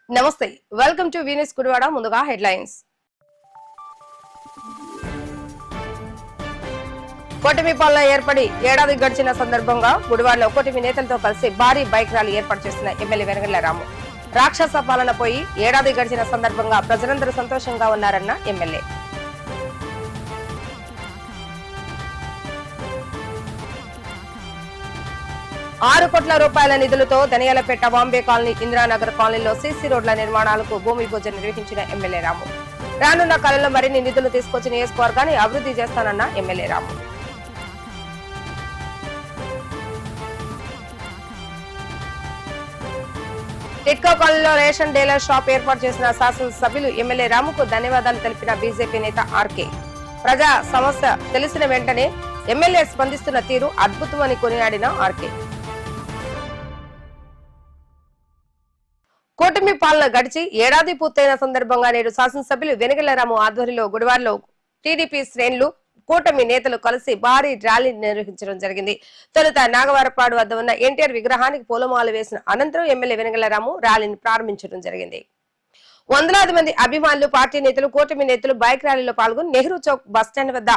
నమస్తే welcome to Venus Gudivada. ముందుగా headlines. కూటమి పాలన ఏర్పడి ఏడాది గడిచిన సందర్భంగా గుడివాడలో కూటమి నేతలతో కలిసి భారీ బైక్ ర్యాలీ ఏర్పాటు చేసిన ఎమ్మెల్యే వెనగళ్ల రాము. రాక్షస పాలన పోయి ఏడాది గడిచిన సందర్భంగా ప్రజలందరూ సంతోషంగా ఉన్నారన్న ఎమ్మెల్యే. 6 కోట్ల రూపాయల నిధులతో దనియాలపేట బాంబే కాలనీ ఇందిరానగర్ కాలనీలో సీసీ రోడ్ల నిర్మాణాలకు భూమి పూజ నిర్వహించిన ఎమ్మెల్యే రాము. రానున్న కాలంలో మరిన్ని నిధులు తీసుకొచ్చి నియోజకవర్గాన్ని అభివృద్ధి చేస్తానన్న ఎమ్మెల్యే రాము. టిట్కో కాలనీలో రేషన్ డీలర్ షాప్ ఏర్పాటు చేసిన శాసనసభ్యులు ఎమ్మెల్యే రాముకు ధన్యవాదాలు తెలిపిన బీజేపీ నేత ఆర్కే. ప్రజా సమస్య తెలిసిన వెంటనే ఎమ్మెల్యే స్పందిస్తున్న తీరు అద్భుతమని కొనియాడిన ఆర్కే. కూటమి పాలన గడిచి ఏడాది పూర్తయిన సందర్భంగా నేడు శాసనసభ్యులు వెనగళ్ల రాము ఆధ్వర్యంలో గుడివాడలో టీడీపీ శ్రేణులు కూటమి నేతలు కలిసి భారీ ర్యాలీ నిర్వహించడం జరిగింది. తొలుత నాగవారపాడు వద్ద ఉన్న ఎన్టీఆర్ విగ్రహానికి పూలమాల వేసిన అనంతరం ఎమ్మెల్యే వెనగళ్ల రాము ర్యాలీని ప్రారంభించడం జరిగింది. వందలాది మంది అభిమానులు, పార్టీ నేతలు, కూటమి నేతలు బైక్ ర్యాలీలో పాల్గొని నెహ్రూ చౌక్ బస్టాండ్ వద్ద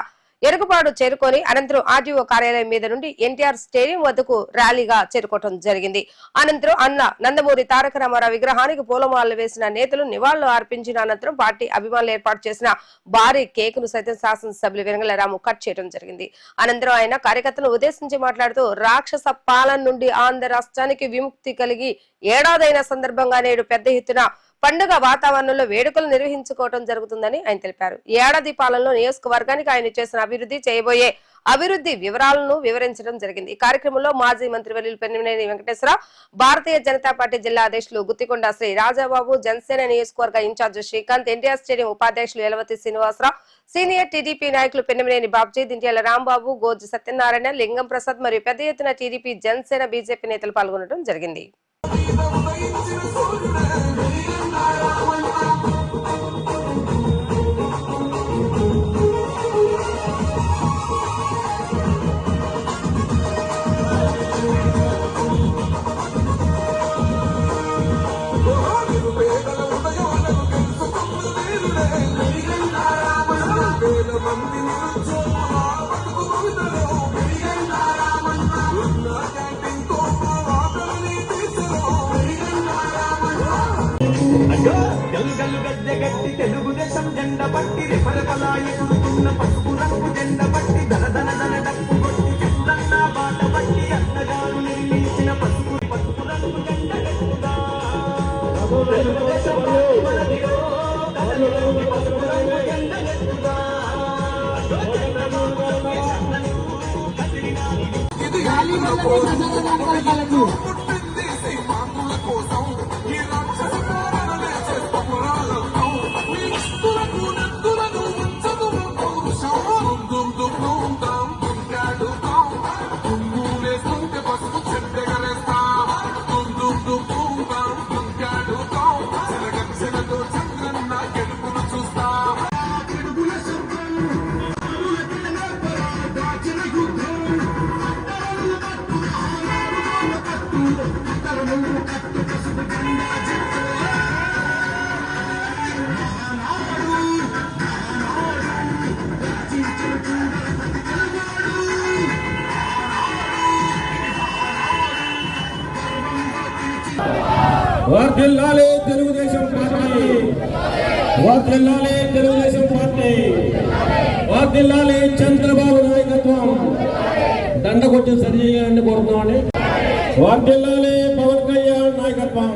ఎరుకుపాడు చేరుకొని అనంతరం ఆర్టీఓ కార్యాలయం మీద నుండి ఎన్టీఆర్ స్టేడియం వద్దకు ర్యాలీగా చేరుకోవడం జరిగింది. అనంతరం అన్న నందమూరి తారక రామారావు విగ్రహానికి పూలమాలలు వేసిన నేతలు నివాళులు అర్పించిన అనంతరం పార్టీ అభిమానులు ఏర్పాటు చేసిన భారీ కేక్ ను సైతం శాసనసభ్యులు వెనగళ్ల రాము కట్ చేయడం జరిగింది. అనంతరం ఆయన కార్యకర్తలను ఉద్దేశించి మాట్లాడుతూ రాక్షస పాలన నుండి ఆంధ్ర రాష్ట్రానికి విముక్తి కలిగి ఏడాదైన సందర్భంగా నేడు పెద్ద ఎత్తున పండుగ వాతావరణంలో వేడుకలు నిర్వహించుకోవడం జరుగుతుందని ఆయన తెలిపారు. ఏడాది పాలనలో నియోజకవర్గానికి ఆయన చేసిన అభివృద్ధి, చేయబోయే అభివృద్ధి వివరాలను వివరించడం జరిగింది. ఈ కార్యక్రమంలో మాజీ మంత్రివర్యులు పెన్నిమనేని వెంకటేశ్వరరావు, భారతీయ జనతా పార్టీ జిల్లా అధ్యక్షులు గుత్తికొండ శ్రీ రాజాబాబు, జనసేన నియోజకవర్గ ఇన్ఛార్జ్ శ్రీకాంత్, ఎన్టీఆర్ స్టేడియం ఉపాధ్యక్షులు యలవతి శ్రీనివాసరావు, సీనియర్ టీడీపీ నాయకులు పెన్నిమనేని బాబ్జీ, దింట్యాల రాంబాబు, గోజు సత్యనారాయణ, లింగం ప్రసాద్ మరియు పెద్ద ఎత్తున టీడీపీ, జనసేన, బీజేపీ నేతలు పాల్గొనడం జరిగింది. తెలుగుదేశం జెండ పట్టి రెపరెపలాయి కుడుతున్న పసుపు రంగు జెండ పట్టి దన దన దన డప్పు కొట్టి చెట్లన్న బాట పట్టి అన్నగారు నిర్మించిన పసుపు రంగు జెండ గట్టుగా తెలుగుదేశం పసుపు రంగు జెండ గట్టుగా వర్ధిల్లాలి తెలుగుదేశం పార్టీ, వర్ధిల్లాలి తెలుగుదేశం పార్టీ, వర్ధిల్లాలి చంద్రబాబు నాయకత్వం. దండ కొట్టి సరి చేయాలని కోరుతున్నామండి. వర్ధిల్లాలి పవన్ కళ్యాణ్ నాయకత్వం.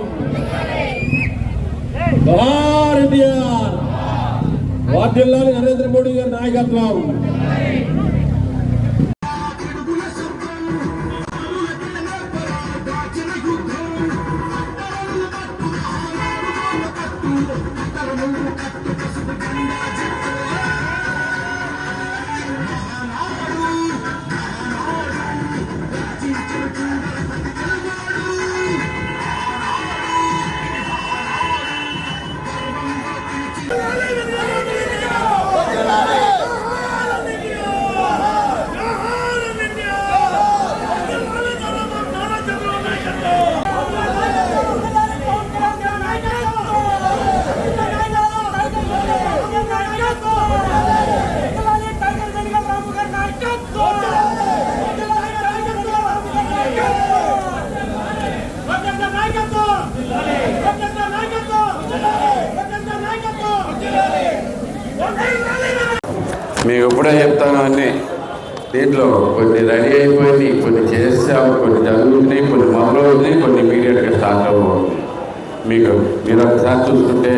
భారతీయార్ వర్ధిల్లాలి నరేంద్ర మోడీ గారి నాయకత్వం. మీకు ఇప్పుడే చెప్తాను అన్నీ. దీంట్లో కొన్ని రెడీ అయిపోయినాయి, కొన్ని చేసాము, కొన్ని జరుగుతున్నాయి, కొన్ని మొదలవుతున్నాయి, కొన్ని ఇమీడియట్గా స్టార్ట్ అవ్వబోతుంది. మీరు ఒకసారి చూసుకుంటే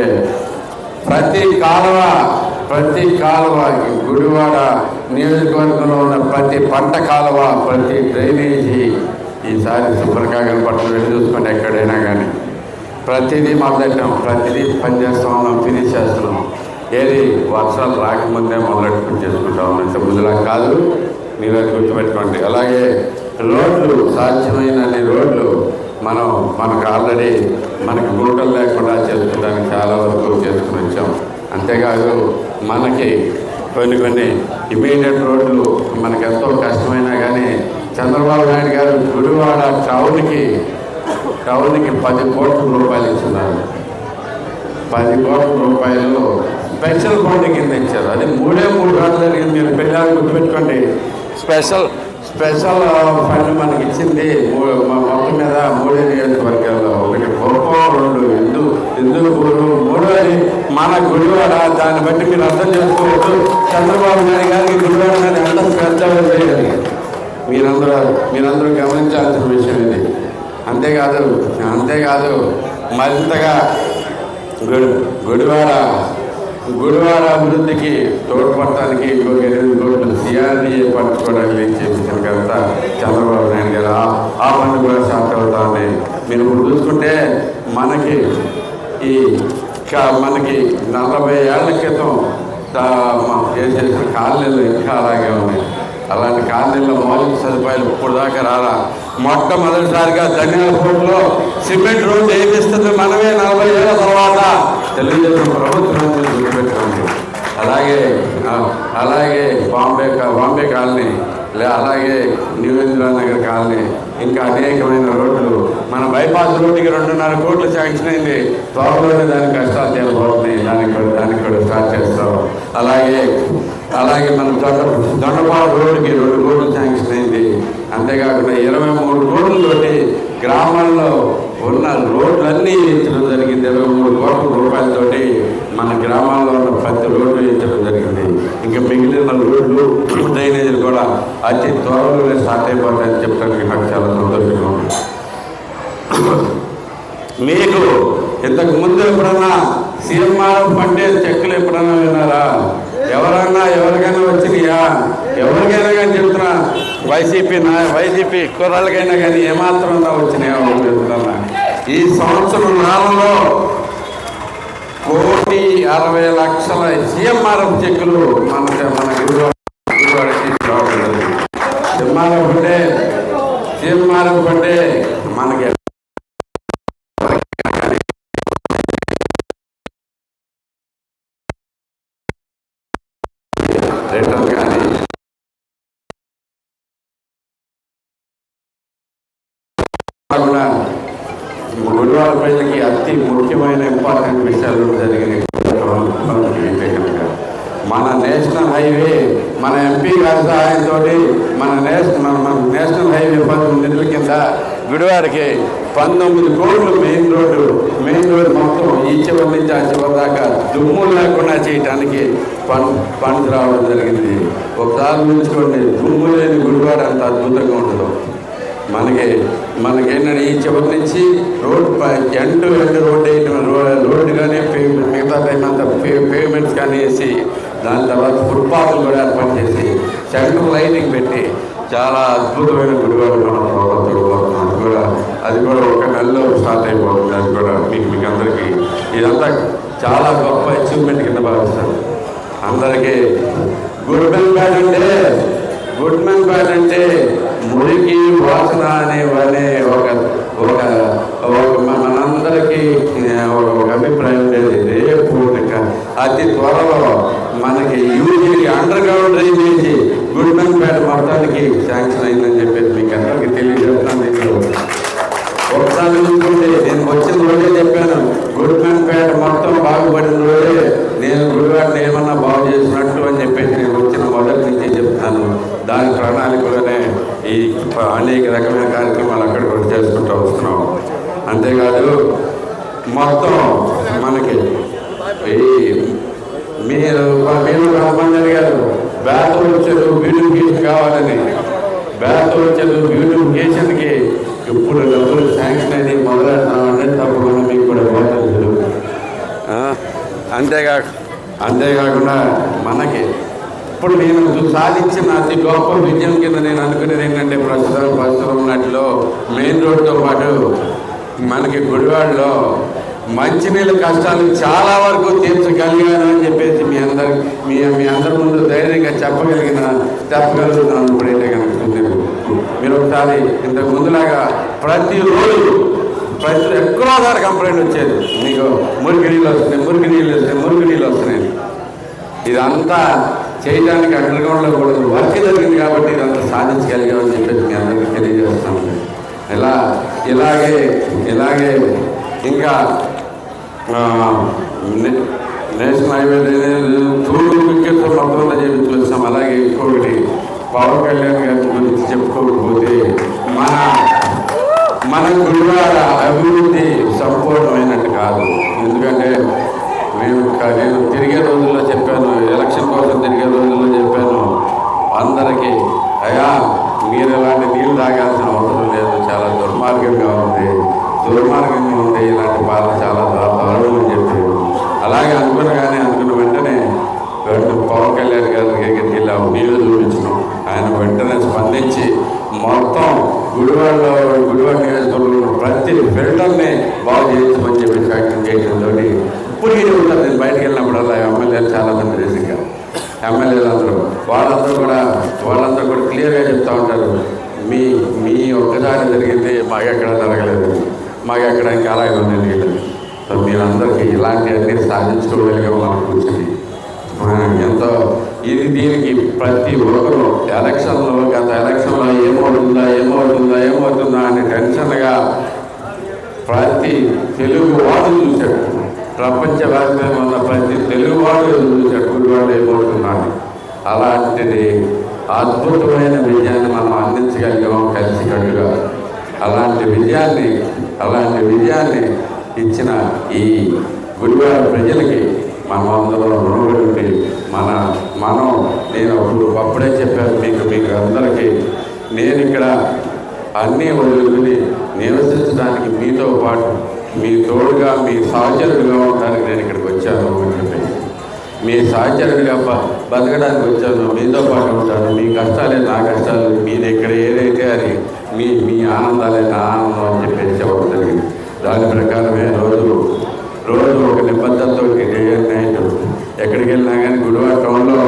ప్రతి కాలువ గుడివాడ నియోజకవర్గంలో ఉన్న ప్రతి పంట కాలువ, ప్రతి డ్రైనేజీ ఈసారి శుభ్రంగా కనపడుతుంది. వెళ్ళి చూసుకోండి ఎక్కడైనా కానీ. ప్రతిదీ మొదలెట్టాం, ప్రతిదీ పనిచేస్తూ ఉన్నాం, ఫినిష్ చేస్తున్నాం. ఏది వర్షాలు రాకముందే మొదలెట్టుకుని చేసుకుంటా ఉన్నాం. ఇంత ముందులా కాదు, మీరు అది గుర్తుపెట్టుకోండి. అలాగే రోడ్లు, సాధ్యమైనన్ని రోడ్లు మనకు ఆల్రెడీ మనకి గుంటలు లేకుండా చేసుకోవడానికి చాలా వరకు చేసుకుని వచ్చాం. అంతేకాదు మనకి కొన్ని ఇమీడియట్ రోడ్లు మనకు ఎంతో కష్టమైనా కానీ చంద్రబాబు నాయుడు గారు గుడివాడ టౌన్కి 10 కోట్ల రూపాయలు ఇస్తున్నారు. 10 కోట్ల రూపాయలు స్పెషల్ ఫండ్ కింద ఇచ్చారు. అది 3 రోజులు జరిగింది. మీరు పిల్లలు గుర్తుపెట్టుకోండి. స్పెషల్ ఫండ్ మనకి ఇచ్చింది మొత్తం మీద 3 నియోజకవర్గాల్లో. 1 గొప్ప, 2 ఎందుకూరు, 3 మన గుడివాడ. దాన్ని బట్టి మీరు అర్థం చేసుకోవచ్చు చంద్రబాబు నాయుడు గారికి గుడివాడ మీద ఎంత శ్రద్ధ ఉంది. మీరందరూ గమనించాల్సిన విషయం ఇది. అంతేకాదు మరింతగా గుడివాడ అభివృద్ధికి తోడ్పడటానికి ఇంకొక 8 కోట్లు సిఆర్డీఏ పట్టుకోవడానికి చేసిన కనుక చంద్రబాబు నాయుడు గారు ఆ పని కూడా స్టార్ట్ అవుతామని మీరు ఇప్పుడు చూసుకుంటే మనకి 40 ఏళ్ల క్రితం చేసిన కాలనీలు ఇంకా అలాగే ఉన్నాయి. అలాంటి కాలనీల్లో మౌలిక సదుపాయాలు ఇప్పుడు దాకా రాలా. మొట్టమొదటిసారిగా ధన్యాలపూర్లో సిమెంట్ రోడ్డు వేపిస్తుంది మనమే 40 ఏళ్ళ తర్వాత. తెలుగుదేశం ప్రభుత్వం గుర్తుపెట్టుకోండి. అలాగే బాంబే కాలనీ, అలాగే న్యూ ఇందిరా నగర్ కాలనీ, ఇంకా అనేకమైన రోడ్లు. మన బైపాస్ రోడ్డుకి 2.5 కోట్లు శాంక్షన్ అయింది. త్వరలోనే దానికి కష్టాలు తీరబోతున్నాయి. దానికి కూడా స్టార్ట్ చేస్తాం. అలాగే మన దొండపాడు రోడ్డుకి 2 కోట్లు శాంక్షన్ అయింది. అంతేకాకుండా 23 కోట్లతోటి గ్రామాల్లో ఉన్న రోడ్లన్నీ వేయించడం జరిగింది. 23 కోట్ల రూపాయలతోటి మన గ్రామాల్లో ఉన్న ప్రతి రోడ్లు వేయించడం జరిగింది. ఇంకా మిగిలిన రోడ్లు, డ్రైనేజీలు కూడా అతి త్వరలోనే స్టార్ట్ అయిపోతాయని చెప్పడానికి నాకు చాలా సంతోషంగా ఉంది. మీకు ఇంతకు ముందు ఎప్పుడన్నా సీఎంఆర్ అంటే చెక్కులు ఎప్పుడన్నా విన్నారా? ఎవరికైనా వచ్చినాయా? ఎవరికైనా కానీ చెప్తున్నా, వైసీపీ కుర్రాళ్ళకైనా కానీ ఏమాత్రం వచ్చినాయా చెప్తున్నా. ఈ సంవత్సరం నాలుగులో 1,60,00,000 సీఎంఆర్ చెక్కులు మన గుడివాడకి రావడం. సీఎంఆర్ అంటే మనకి రిటర్న్ కానీ కూడా గుడివాడ ప్రజలకి అతి ముఖ్యమైన ఇంపార్టెంట్ విషయాలు జరిగినాయి. మన నేషనల్ హైవే, మన ఎంపీ గారి సహాయంతో మన నేషనల్ హైవే పథకం నిధుల కింద గుడివాడకి 19 కోట్లు మెయిన్ రోడ్డు మొత్తం ఈ చివరి నుంచి ఆ చివరి దాకా దుమ్ము లేకుండా చేయడానికి ఫండ్స్ రావడం జరిగింది. ఒకసారి ఉంచుకోండి, దుమ్ము లేని గుడివాడ అంత అద్భుతంగా ఉండదు. మనకేంటంటే ఈ చివరి నుంచి ఎండ్ రోడ్డు వేయటం, రోడ్డు కానీ మిగతా టైం అంతా పేమెంట్స్ కానీ వేసి దాని తర్వాత ఫుట్పాత్లు కూడా ఏర్పాటు చేసి సెంట్రల్ లైటింగ్ పెట్టి చాలా అద్భుతమైన గుడివాడ అది కూడా 1 నెలలో స్టార్ట్ అయిపోతుంది. అది కూడా మీకు అందరికీ ఇదంతా చాలా గొప్ప అచీవ్మెంట్ కింద భావిస్తాను. అందరికీ గుడ్ మ్యాన్ బ్యాడ్ అంటే మురికి వాసన అనే ఒక మనందరికీ ఒక అభిప్రాయం ఉండేది. రేపు అతి త్వరలో మనకి UG under ground drainage good man bad మొత్తానికి శాంక్షన్ అయిందని చెప్పేసి మీకు అందరికీ తెలియజేస్తున్నాను. ఒకసారి చూసుకుంటే నేను వచ్చిన రోజే చెప్పాను, గుడ్ మ్యాన్ బ్యాడ్ మొత్తం బాగుపడిన రోజే నేను గుడివాడని ఏమన్నా బాగు చేసినట్టు అని చెప్పేసి నేను వచ్చిన మొదటి నుంచి చెప్తాను. దాని ప్రణాళికలోనే ఈ అనేక రకమైన కార్యక్రమాలు అక్కడ కూడా చేసుకుంటూ వస్తున్నాం. అంతేకాదు మొత్తం మనకి మీరు కొంతమంది అడిగారు బేతోడు చెరువు బ్యూటిఫికేషన్ కావాలని బేతోడు చెరువు బ్యూటిఫికేషన్కి ఇప్పుడు డబ్బులు శాంక్షన్ అని మొదలెడతామంటే తప్పకుండా మీకు కూడా పోతుంది. అంతేకాకుండా మనకి ఇప్పుడు నేను సాధించిన అతి గొప్ప విజయం కింద నేను అనుకునేది ఏంటంటే ప్రస్తుతం ఉన్నట్లో మెయిన్ రోడ్తో పాటు మనకి గుడివాడలో మంచినీళ్ళ కష్టాలు చాలా వరకు తీర్చగలిగాను అని చెప్పేసి మీ అందరి ముందు ధైర్యంగా చెప్పగలుగుతున్నాను. ఇప్పుడైతే కనుక మీరు ఒకసారి ఇంతకు ముందులాగా ప్రతిరోజు ఎక్కడో సారి కంప్లైంట్ వచ్చేది, మీకు మురికి నీళ్ళు వస్తున్నాయి. ఇదంతా చేయడానికి అండర్గ్రౌండ్లో కూడా వర్క్ జరిగింది కాబట్టి ఇదంతా సాధించగలిగామని చెప్పేసి మీ అందరికీ తెలియజేస్తాను. ఇలాగే ఇంకా నేషనల్ హైవే టూరు వికెట్ మొత్తం చేయించుకొచ్చాం. అలాగే ఇంకొకటి పవన్ కళ్యాణ్ గారి గురించి చెప్పుకోకపోతే మన గుడివాడ అభివృద్ధి సంపూర్ణమైనట్టు కాదు. ఎందుకంటే నేను తిరిగే రోజుల్లో చెప్పాను, ఎలక్షన్ కోసం తిరిగే రోజుల్లో చెప్పాను అందరికీ, అయ్యా మీరు ఇలాంటి నీళ్ళు తాగాల్సిన అవసరం లేదు, చాలా దుర్మార్గంగా ఉంది, ఇలాంటి పాలన చాలా దారుణం అని చెప్పారు. అలాగే అనుకున్న వెంటనే పవన్ కళ్యాణ్ గారికి ఇలా నీళ్లు చూపించడం, ఆయన వెంటనే స్పందించి మొత్తం గుడివాడ నియోజకవర్గంలో ప్రతి ఫిల్టర్ని బాగు చేయించమని చెప్పి ఫ్యాక్టరీ చేయడంతో ఇప్పుడు ఉంటుంది. నేను బయటకు వెళ్ళినప్పుడల్లా ఎమ్మెల్యేలు చాలామంది రేసింగ్గా ఎమ్మెల్యేలు వాళ్ళందరూ కూడా క్లియర్గా చెప్తూ ఉంటారు, మీ ఒక్కసారి జరిగింది మాకెక్కడ జరగలేదు, మాకెక్కడ ఇంకా అలాగే ఉంది నీళ్ళు. సో మీరందరికీ ఇలాంటివన్నీ సాధించుకోగలిగాము మనం కూర్చొని ఎంతో దీనికి ప్రతి ఒక్కరు గత ఎలక్షన్లో ఏమవుతుందా అని టెన్షన్గా ప్రతి తెలుగువాడు చూశాడు, ప్రపంచవ్యాప్తంగా ఉన్న ప్రతి తెలుగువాడు చూశాడు గుడివాడు ఏమవుతున్నాను. అలాంటిది అద్భుతమైన విజయాన్ని మనం అందించగలిగాము కలిసికట్టుగా. అలాంటి విజయాన్ని ఇచ్చిన ఈ గుడివాడ ప్రజలకి మనమందరం రుణపడి ఉండి నేను అప్పుడే చెప్పాను మీకు అందరికీ, నేను ఇక్కడ అన్నీ వదులుకుని నివసించడానికి మీతో పాటు మీ తోడుగా మీ సహచరుడిగా ఉండడానికి నేను ఇక్కడికి వచ్చాను అని చెప్పి, మీ సహచరుడిగా బతకడానికి వచ్చాను, మీతో పాటు ఉంటాను, మీ కష్టాలే నా కష్టాలు, మీరు ఇక్కడ ఏదైతే అది మీ ఆనందాలే నా ఆనందం అని చెప్పేసి చెప్పడం జరిగింది. దాని ప్రకారమే రోజు ఒక నిబద్ధతతో నైట్ ఎక్కడికి వెళ్ళినా కానీ గుడివాడ టౌన్లో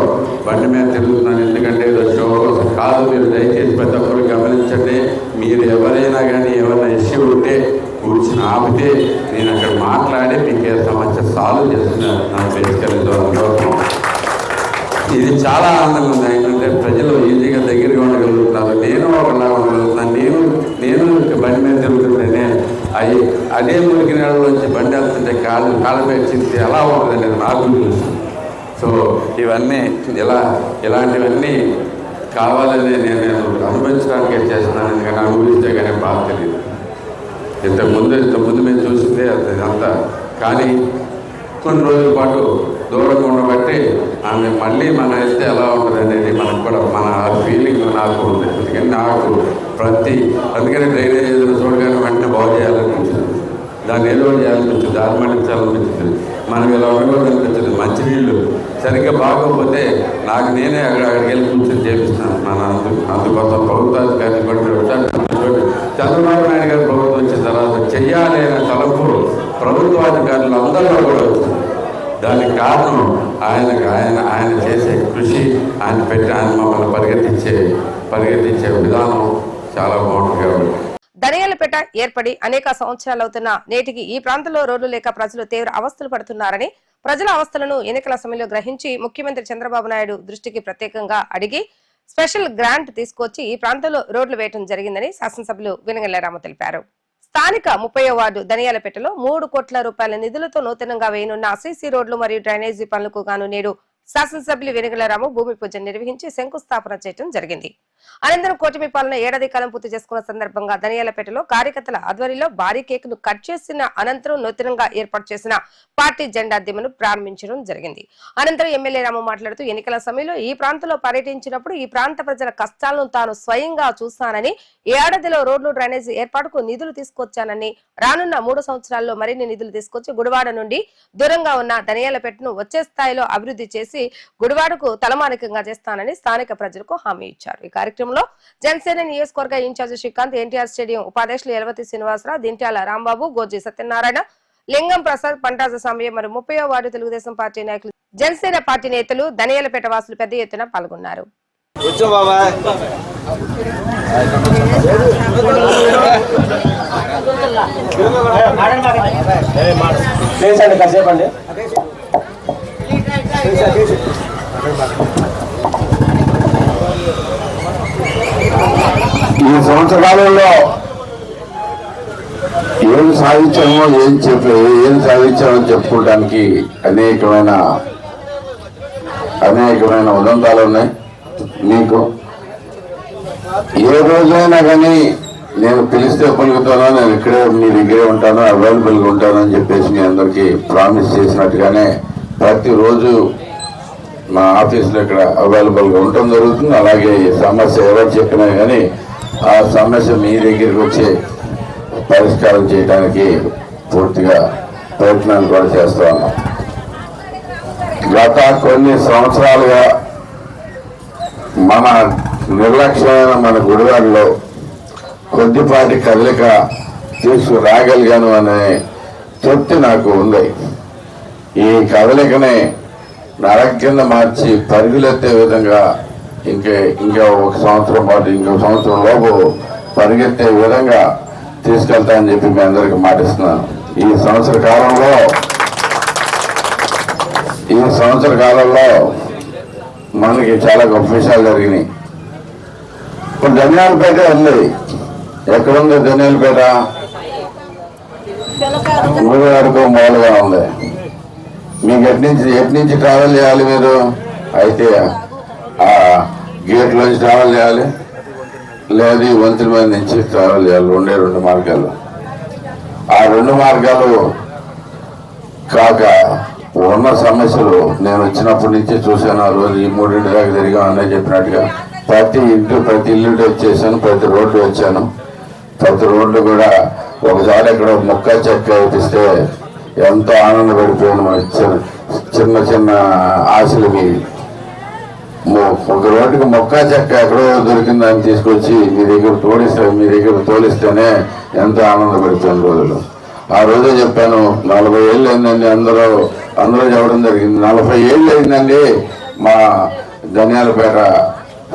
బండి మీద తిరుగుతున్నాను. ఎందుకంటే ఏదో షో కోసం కాదు. మీరు దయచేసి ప్రతి ఒక్కరు గమనించండి, మీరు ఎవరైనా కానీ ఏమైనా ఇష్యూ ఉంటే కూర్చుని ఆపితే నేను అక్కడ మాట్లాడి మీకు ఏ సమస్య సాల్వ్ చేస్తున్నాను. నాకు బేసికల్గా ఇది చాలా ఆనందంగా ఉంది. ఏంటంటే ప్రజలు ఈజీగా దగ్గరగా ఉండగలుగుతున్నారు, నేను ఒకలా ఉండగలుగుతున్నాను. నేను బండి మీద తిరుగుతుంటేనే అదే మురికి నీళ్ళలోంచి బండి వెళ్తుంటే కాళ్ళ మీద చింతే ఎలా ఉంటుందండి నాకు తెలుసు. సో ఇవన్నీ ఇలాంటివన్నీ కావాలని నేను అనుభవించడానికే చేస్తున్నాను. ఎందుకంటే అనుభవిస్తే కానీ బాగా తెలియదు. ఇంతకుముందు మేము చూసిందే అదంతా. కానీ కొన్ని రోజుల పాటు దూరంగా ఉండబట్టి ఆమె మళ్ళీ మనం వెళ్తే ఎలా ఉంటుంది అనేది మనకు కూడా మన ఫీలింగ్ నాకు ఉంది. అందుకని డ్రైనేజ్ ఏదైనా చూడగానే వెంటనే బాగు చేయాలనిపించింది, దాన్ని ఏదో చేయాలనిపించింది, దారి మళ్ళించాలనిపించింది, మనం ఇలా ఉండకూడదనిపించింది. మంచినీళ్ళు సరిగ్గా బాగోకపోతే నేనే అక్కడికి వెళ్ళి కూర్చొని చేపిస్తున్నాను. అందుకోసం ప్రభుత్వాధికారిని కూడా చంద్రబాబు నాయుడు గారు ప్రభుత్వం వచ్చిన తర్వాత చెయ్యాలి అనే తలంపు ప్రభుత్వాధికారులు అందరిలో కూడా వచ్చింది. దానికి కారణం ఆయన చేసే కృషి, ఆయన మమ్మల్ని పరిగెత్తించే విధానం చాలా బాగుంటుంది. కాబట్టి దనియాలపేట ఏర్పడి అనేక సంవత్సరాలవుతున్న నేటికి ఈ ప్రాంతంలో రోడ్లు లేక ప్రజలు తీవ్ర అవస్థలు పడుతున్నారని, ప్రజల అవస్థలను ఎన్నికల సమయంలో గ్రహించి ముఖ్యమంత్రి చంద్రబాబు నాయుడు దృష్టికి ప్రత్యేకంగా అడిగి స్పెషల్ గ్రాంట్ తీసుకొచ్చి ఈ ప్రాంతంలో రోడ్లు వేయడం జరిగిందని శాసనసభ్యులు వెనగళ్ల రామ తెలిపారు. స్థానిక 30వ వార్డు దనియాలపేటలో 3 కోట్ల రూపాయల నిధులతో నూతనంగా వేయనున్న సీసీ రోడ్లు మరియు డ్రైనేజీ పనులకు గాను నేడు శాసనసభ్యులు వెనుగల రాము భూమి పూజ నిర్వహించి శంకుస్థాపన చేయడం జరిగింది. అనంతరం కూటమి పాలన ఏడాది కాలం పూర్తి చేసుకున్న సందర్భంగా ధనియాలపేటలో కార్యకర్తల ఆధ్వర్యంలో భారీ కేక్ ను కట్ చేసిన అనంతరం నూతనంగా ఏర్పాటు చేసిన పార్టీ జెండా దిమ్మను ప్రారంభించడం జరిగింది. అనంతరం ఎమ్మెల్యే రాము మాట్లాడుతూ ఎన్నికల సమయంలో ఈ ప్రాంతంలో పర్యటించినప్పుడు ఈ ప్రాంత ప్రజల కష్టాలను తాను స్వయంగా చూస్తానని, ఏడాదిలో రోడ్లు డ్రైనేజీ ఏర్పాటుకు నిధులు తీసుకొచ్చానని, రానున్న 3 సంవత్సరాల్లో మరిన్ని నిధులు తీసుకొచ్చి గుడివాడ నుండి దూరంగా ఉన్న ధనియాలపేటను వచ్చే స్థాయిలో అభివృద్ధి చేసి గుడివాడకు తలమానికంగా చేస్తానని స్థానిక ప్రజలకు హామీ ఇచ్చారు. ఈ కార్యక్రమంలో జనసేన నియోజకవర్గ ఇన్ఛార్జి శ్రీకాంత్, ఎన్టీఆర్ స్టేడియం ఉపాధ్యక్షులు ఎలవతి శ్రీనివాసరావు, దింట్యాల రాంబాబు, గోజి సత్యనారాయణ, లింగం ప్రసాద్, పంటాజ సమయ మరియు 30వ వార్డు తెలుగుదేశం పార్టీ నాయకులు, జనసేన పార్టీ నేతలు, ధనియాలపేట వాసులు పెద్ద ఎత్తున పాల్గొన్నారు. ఈ సంవత్సర కాలంలో ఏం సాధించామో ఏం సాధించామో చెప్పుకోవడానికి అనేకమైన ఉదంతాలు ఉన్నాయి. మీకు ఏ రోజైనా కానీ నేను పిలిస్తే పలుకుతానో, నేను ఇక్కడే మీ దగ్గరే ఉంటాను, అవైలబుల్గా ఉంటాను అని చెప్పేసి మీ అందరికీ ప్రామిస్ చేసినట్టుగానే ప్రతిరోజు మా ఆఫీసులో ఇక్కడ అవైలబుల్గా ఉండటం జరుగుతుంది. అలాగే సమస్య ఎవరు చెప్పినా కానీ ఆ సమస్య మీ దగ్గరికి వచ్చి పరిష్కారం చేయడానికి పూర్తిగా ప్రయత్నాలు కూడా చేస్తూ ఉన్నాం. గత కొన్ని సంవత్సరాలుగా మన నిర్లక్ష్యమైన మన గుడివాడలో కొద్దిపాటి కదలిక తీసుకురాగలిగాను అనే తృప్తి నాకు ఉంది. ఈ కదలికని నరక కింద మార్చి పరుగులెత్తే విధంగా ఇంకా 1 సంవత్సరం పాటు, ఇంకో సంవత్సరం లోపు పరిగెత్తే విధంగా తీసుకెళ్తానని చెప్పి మీ అందరికీ మాటిస్తున్నాను. ఈ సంవత్సర కాలంలో మనకి చాలా గొప్ప విషయాలు జరిగినాయి. ఇప్పుడు ధనియాలపేట ఉంది. ఎక్కడుంది ధనియాలపేట? మూడుగాడుకో మూలగా ఉంది. మీకు ఎటు నుంచి ట్రావెల్ చేయాలి మీరు? అయితే ఆ గేట్లోంచి ట్రావెల్ చేయాలి, లేదు ఈ వంతుల మీద నుంచి ట్రావెల్ చేయాలి. 2 మార్గాలు. ఆ 2 మార్గాలు కాక ఉన్న సమస్యలు నేను వచ్చినప్పటి నుంచి చూశాను. ఆ రోజు ఈ 3 దాకా జరిగాం అనే చెప్పినట్టుగా ప్రతి ఇల్లు వచ్చేసాను, ప్రతి రోడ్డు వచ్చాను. ప్రతి రోడ్డు కూడా ఒకసారి ఇక్కడ ముక్క చెక్క వేపిస్తే ఎంతో ఆనందపడిపోయాను. చిన్న ఆశలకి ఒక రోడ్డుకి మొక్క చెక్క ఎక్కడో దొరికిందని తీసుకొచ్చి మీ దగ్గర తోలిస్తేనే ఎంతో ఆనందపడిపోయిన రోజులు. ఆ రోజే చెప్పాను, 40 ఏళ్ళు అయిందండి. అందరూ చెప్పడం జరిగింది. 40 ఏళ్ళు అయిందండి మా ధనియాలపేట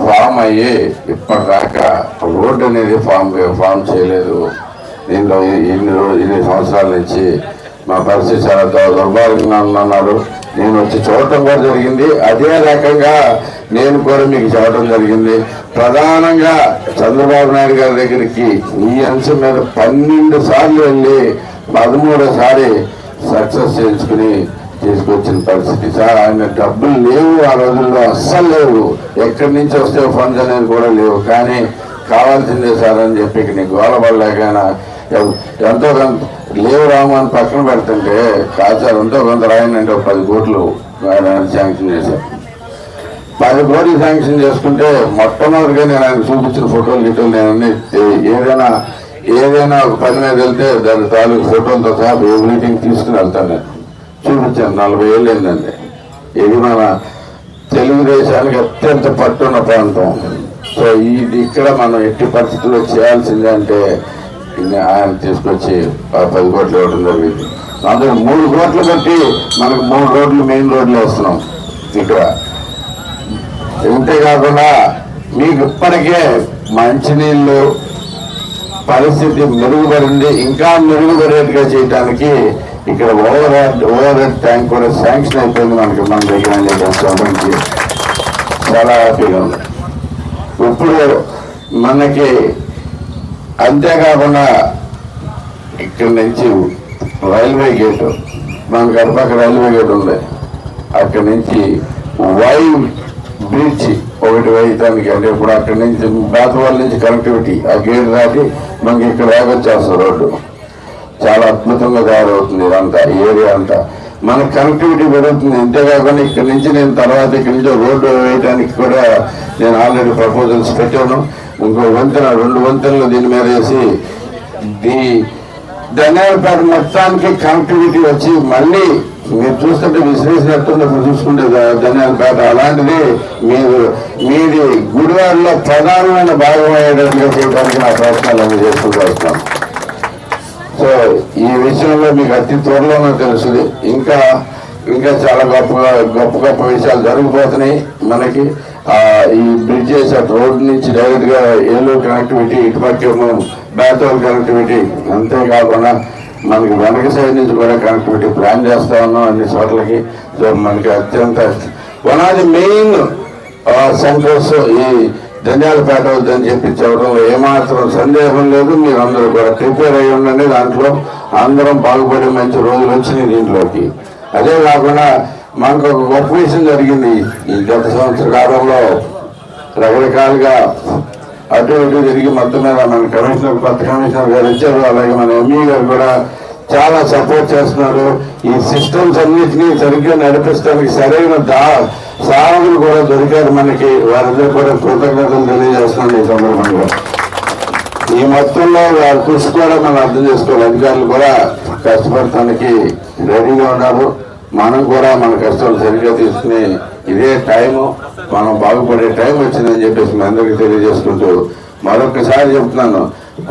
ఫామ్ అయ్యి ఇప్పటిదాకా రోడ్డు అనేది ఫామ్ చేయలేదు. దీంట్లో ఇన్ని సంవత్సరాల నుంచి మా పరిస్థితి చాలా దౌర్భాగ్యంగా ఉందన్నారు. నేను వచ్చి చూడటం కూడా జరిగింది. అదే రకంగా నేను కూడా మీకు చెప్పడం జరిగింది. ప్రధానంగా చంద్రబాబు నాయుడు గారి దగ్గరికి ఈ అంశం మీద 12 సార్లు వెళ్ళి 13వ సక్సెస్ చేయించుకుని తీసుకొచ్చిన పరిస్థితి. సార్ ఆయన డబ్బులు లేవు, ఆ రోజుల్లో అస్సలు లేవు. ఎక్కడి నుంచి వస్తే ఫండ్స్ అనేది కూడా లేవు. కానీ కావాల్సిందే సార్ అని చెప్పి నీకు గోలబడలేకైనా ఎంతో కొంత లేవు రాము అని పక్కన పెడుతుంటే, కాదు సార్ ఎంతో కొంత రాయనంటే 10 కోట్లు శాంక్షన్ చేశారు. 10 కోట్లు శాంక్షన్ చేసుకుంటే మొట్టమొదటిగా నేను ఆయన చూపించిన ఫోటోలు నేను ఏదైనా ఒక పని మీద వెళ్తే దాని తాలూకు ఫోటోలతో సహా ఎవ్రీథింగ్ తీసుకుని వెళ్తాను. నేను చూపించాను. 40 ఏళ్ళు ఏంటండి. ఇది మన తెలుగుదేశానికి అత్యంత పట్టున్న ప్రాంతం. సో ఇక్కడ మనం ఎట్టి పరిస్థితుల్లో చేయాల్సిందే అంటే ఆయన తీసుకొచ్చి 10 కోట్లు ఇవ్వడం జరిగింది. అందులో 3 కోట్లు పెట్టి మనకు 3 రోడ్లు మెయిన్ రోడ్లు వేస్తున్నాం ఇక్కడ. ఇంతేకాకుండా మీకు ఇప్పటికే మంచినీళ్ళు పరిస్థితి మెరుగుపడింది. ఇంకా మెరుగుపడేట్టుగా చేయడానికి ఇక్కడ ఓవర్ హెడ్ ట్యాంక్ కూడా శాంక్షన్ అయిపోయింది మన దగ్గర. చాలా హ్యాపీగా ఉంది. ఇప్పుడు మనకి అంతేకాకుండా ఇక్కడి నుంచి రైల్వే గేటు, మన గడపక రైల్వే గేట్ ఉంది. అక్కడి నుంచి వై బ్రిడ్జ్ ఒకటి వేయటానికి, అంటే ఇప్పుడు అక్కడి నుంచి బేతవాళ్ళ నుంచి కనెక్టివిటీ ఆ గేట్ దాటి మనకి ఇక్కడ దాకా వచ్చేస్తుంది రోడ్డు. చాలా అద్భుతంగా తయారవుతుంది ఇదంతా, ఈ ఏరియా అంతా మన కనెక్టివిటీ పెరుగుతుంది. అంతేకాకుండా ఇక్కడ నుంచి నేను తర్వాత ఇక్కడ నుంచి రోడ్డు వేయడానికి కూడా నేను ఆల్రెడీ ప్రపోజల్స్ పెట్టాను. ఇంకో వంతెన, 2 వంతెనలు దీని మీద వేసి ధన్యాలపేట మొత్తానికి కనెక్టివిటీ వచ్చి మళ్ళీ మీరు చూస్తుంటే విశ్లేషిస్తున్నప్పుడు చూసుకుంటే ధన్యాలపేట అలాంటిది మీది గుడివాడలో ప్రధానమైన భాగం అయ్యేటట్టుగా చేయడానికి నా ప్రయత్నాలు అన్ని చేసుకుంటూ వస్తాను. సో ఈ విషయంలో మీకు అతి త్వరలోనే తెలుస్తుంది. ఇంకా చాలా గొప్ప విషయాలు జరిగిపోతున్నాయి మనకి. ఈ బ్రిడ్జెస్ అటు రోడ్డు నుంచి డైరెక్ట్ గా ఏలూరు కనెక్టివిటీ, ఇటుపక్కేమో బేతవాల్ కనెక్టివిటీ, అంతేకాకుండా మనకి వెనక సైడ్ నుంచి కూడా కనెక్టివిటీ ప్లాన్ చేస్తా ఉన్నాం అన్ని చోట్లకి. సో మనకి అత్యంత one of the main centres ఈ ధన్యాలపేట వద్దని చెప్పి చెప్పడంలో ఏమాత్రం సందేహం లేదు. మీరు అందరూ కూడా ప్రిపేర్ అయ్యి ఉండండి. దాంట్లో అందరం బాగుపడే మంచి రోజులు వచ్చినాయి దీంట్లోకి. అదే కాకుండా మనకు ఒక గొప్ప విషయం జరిగింది ఈ గత సంవత్సర కాలంలో. రకరకాలుగా అటు ఇటు తిరిగి మొత్తం మీద మన కొత్త కమిషనర్ గారు వచ్చారు, అలాగే మన ఎంఈ గారు కూడా చాలా సపోర్ట్ చేస్తున్నారు. ఈ సిస్టమ్స్ అన్నిటినీ సరిగ్గా నడిపిస్తానికి సరైన సాధకులు కూడా దొరికారు మనకి. వారిద్దరు కూడా కృతజ్ఞతలు తెలియజేస్తున్నాను ఈ సందర్భంగా. ఈ మొత్తంలో వారి కృషి కూడా మనం అర్థం చేసుకోవాలి. అధికారులు కూడా కష్టపడటానికి రెడీగా ఉన్నారు. మనం కూడా మన కష్టాలు సరిగ్గా తీసుకుని ఇదే టైము, మనం బాగుపడే టైం వచ్చిందని చెప్పేసి మీ అందరికీ తెలియజేసుకుంటూ మరొకసారి చెప్తున్నాను,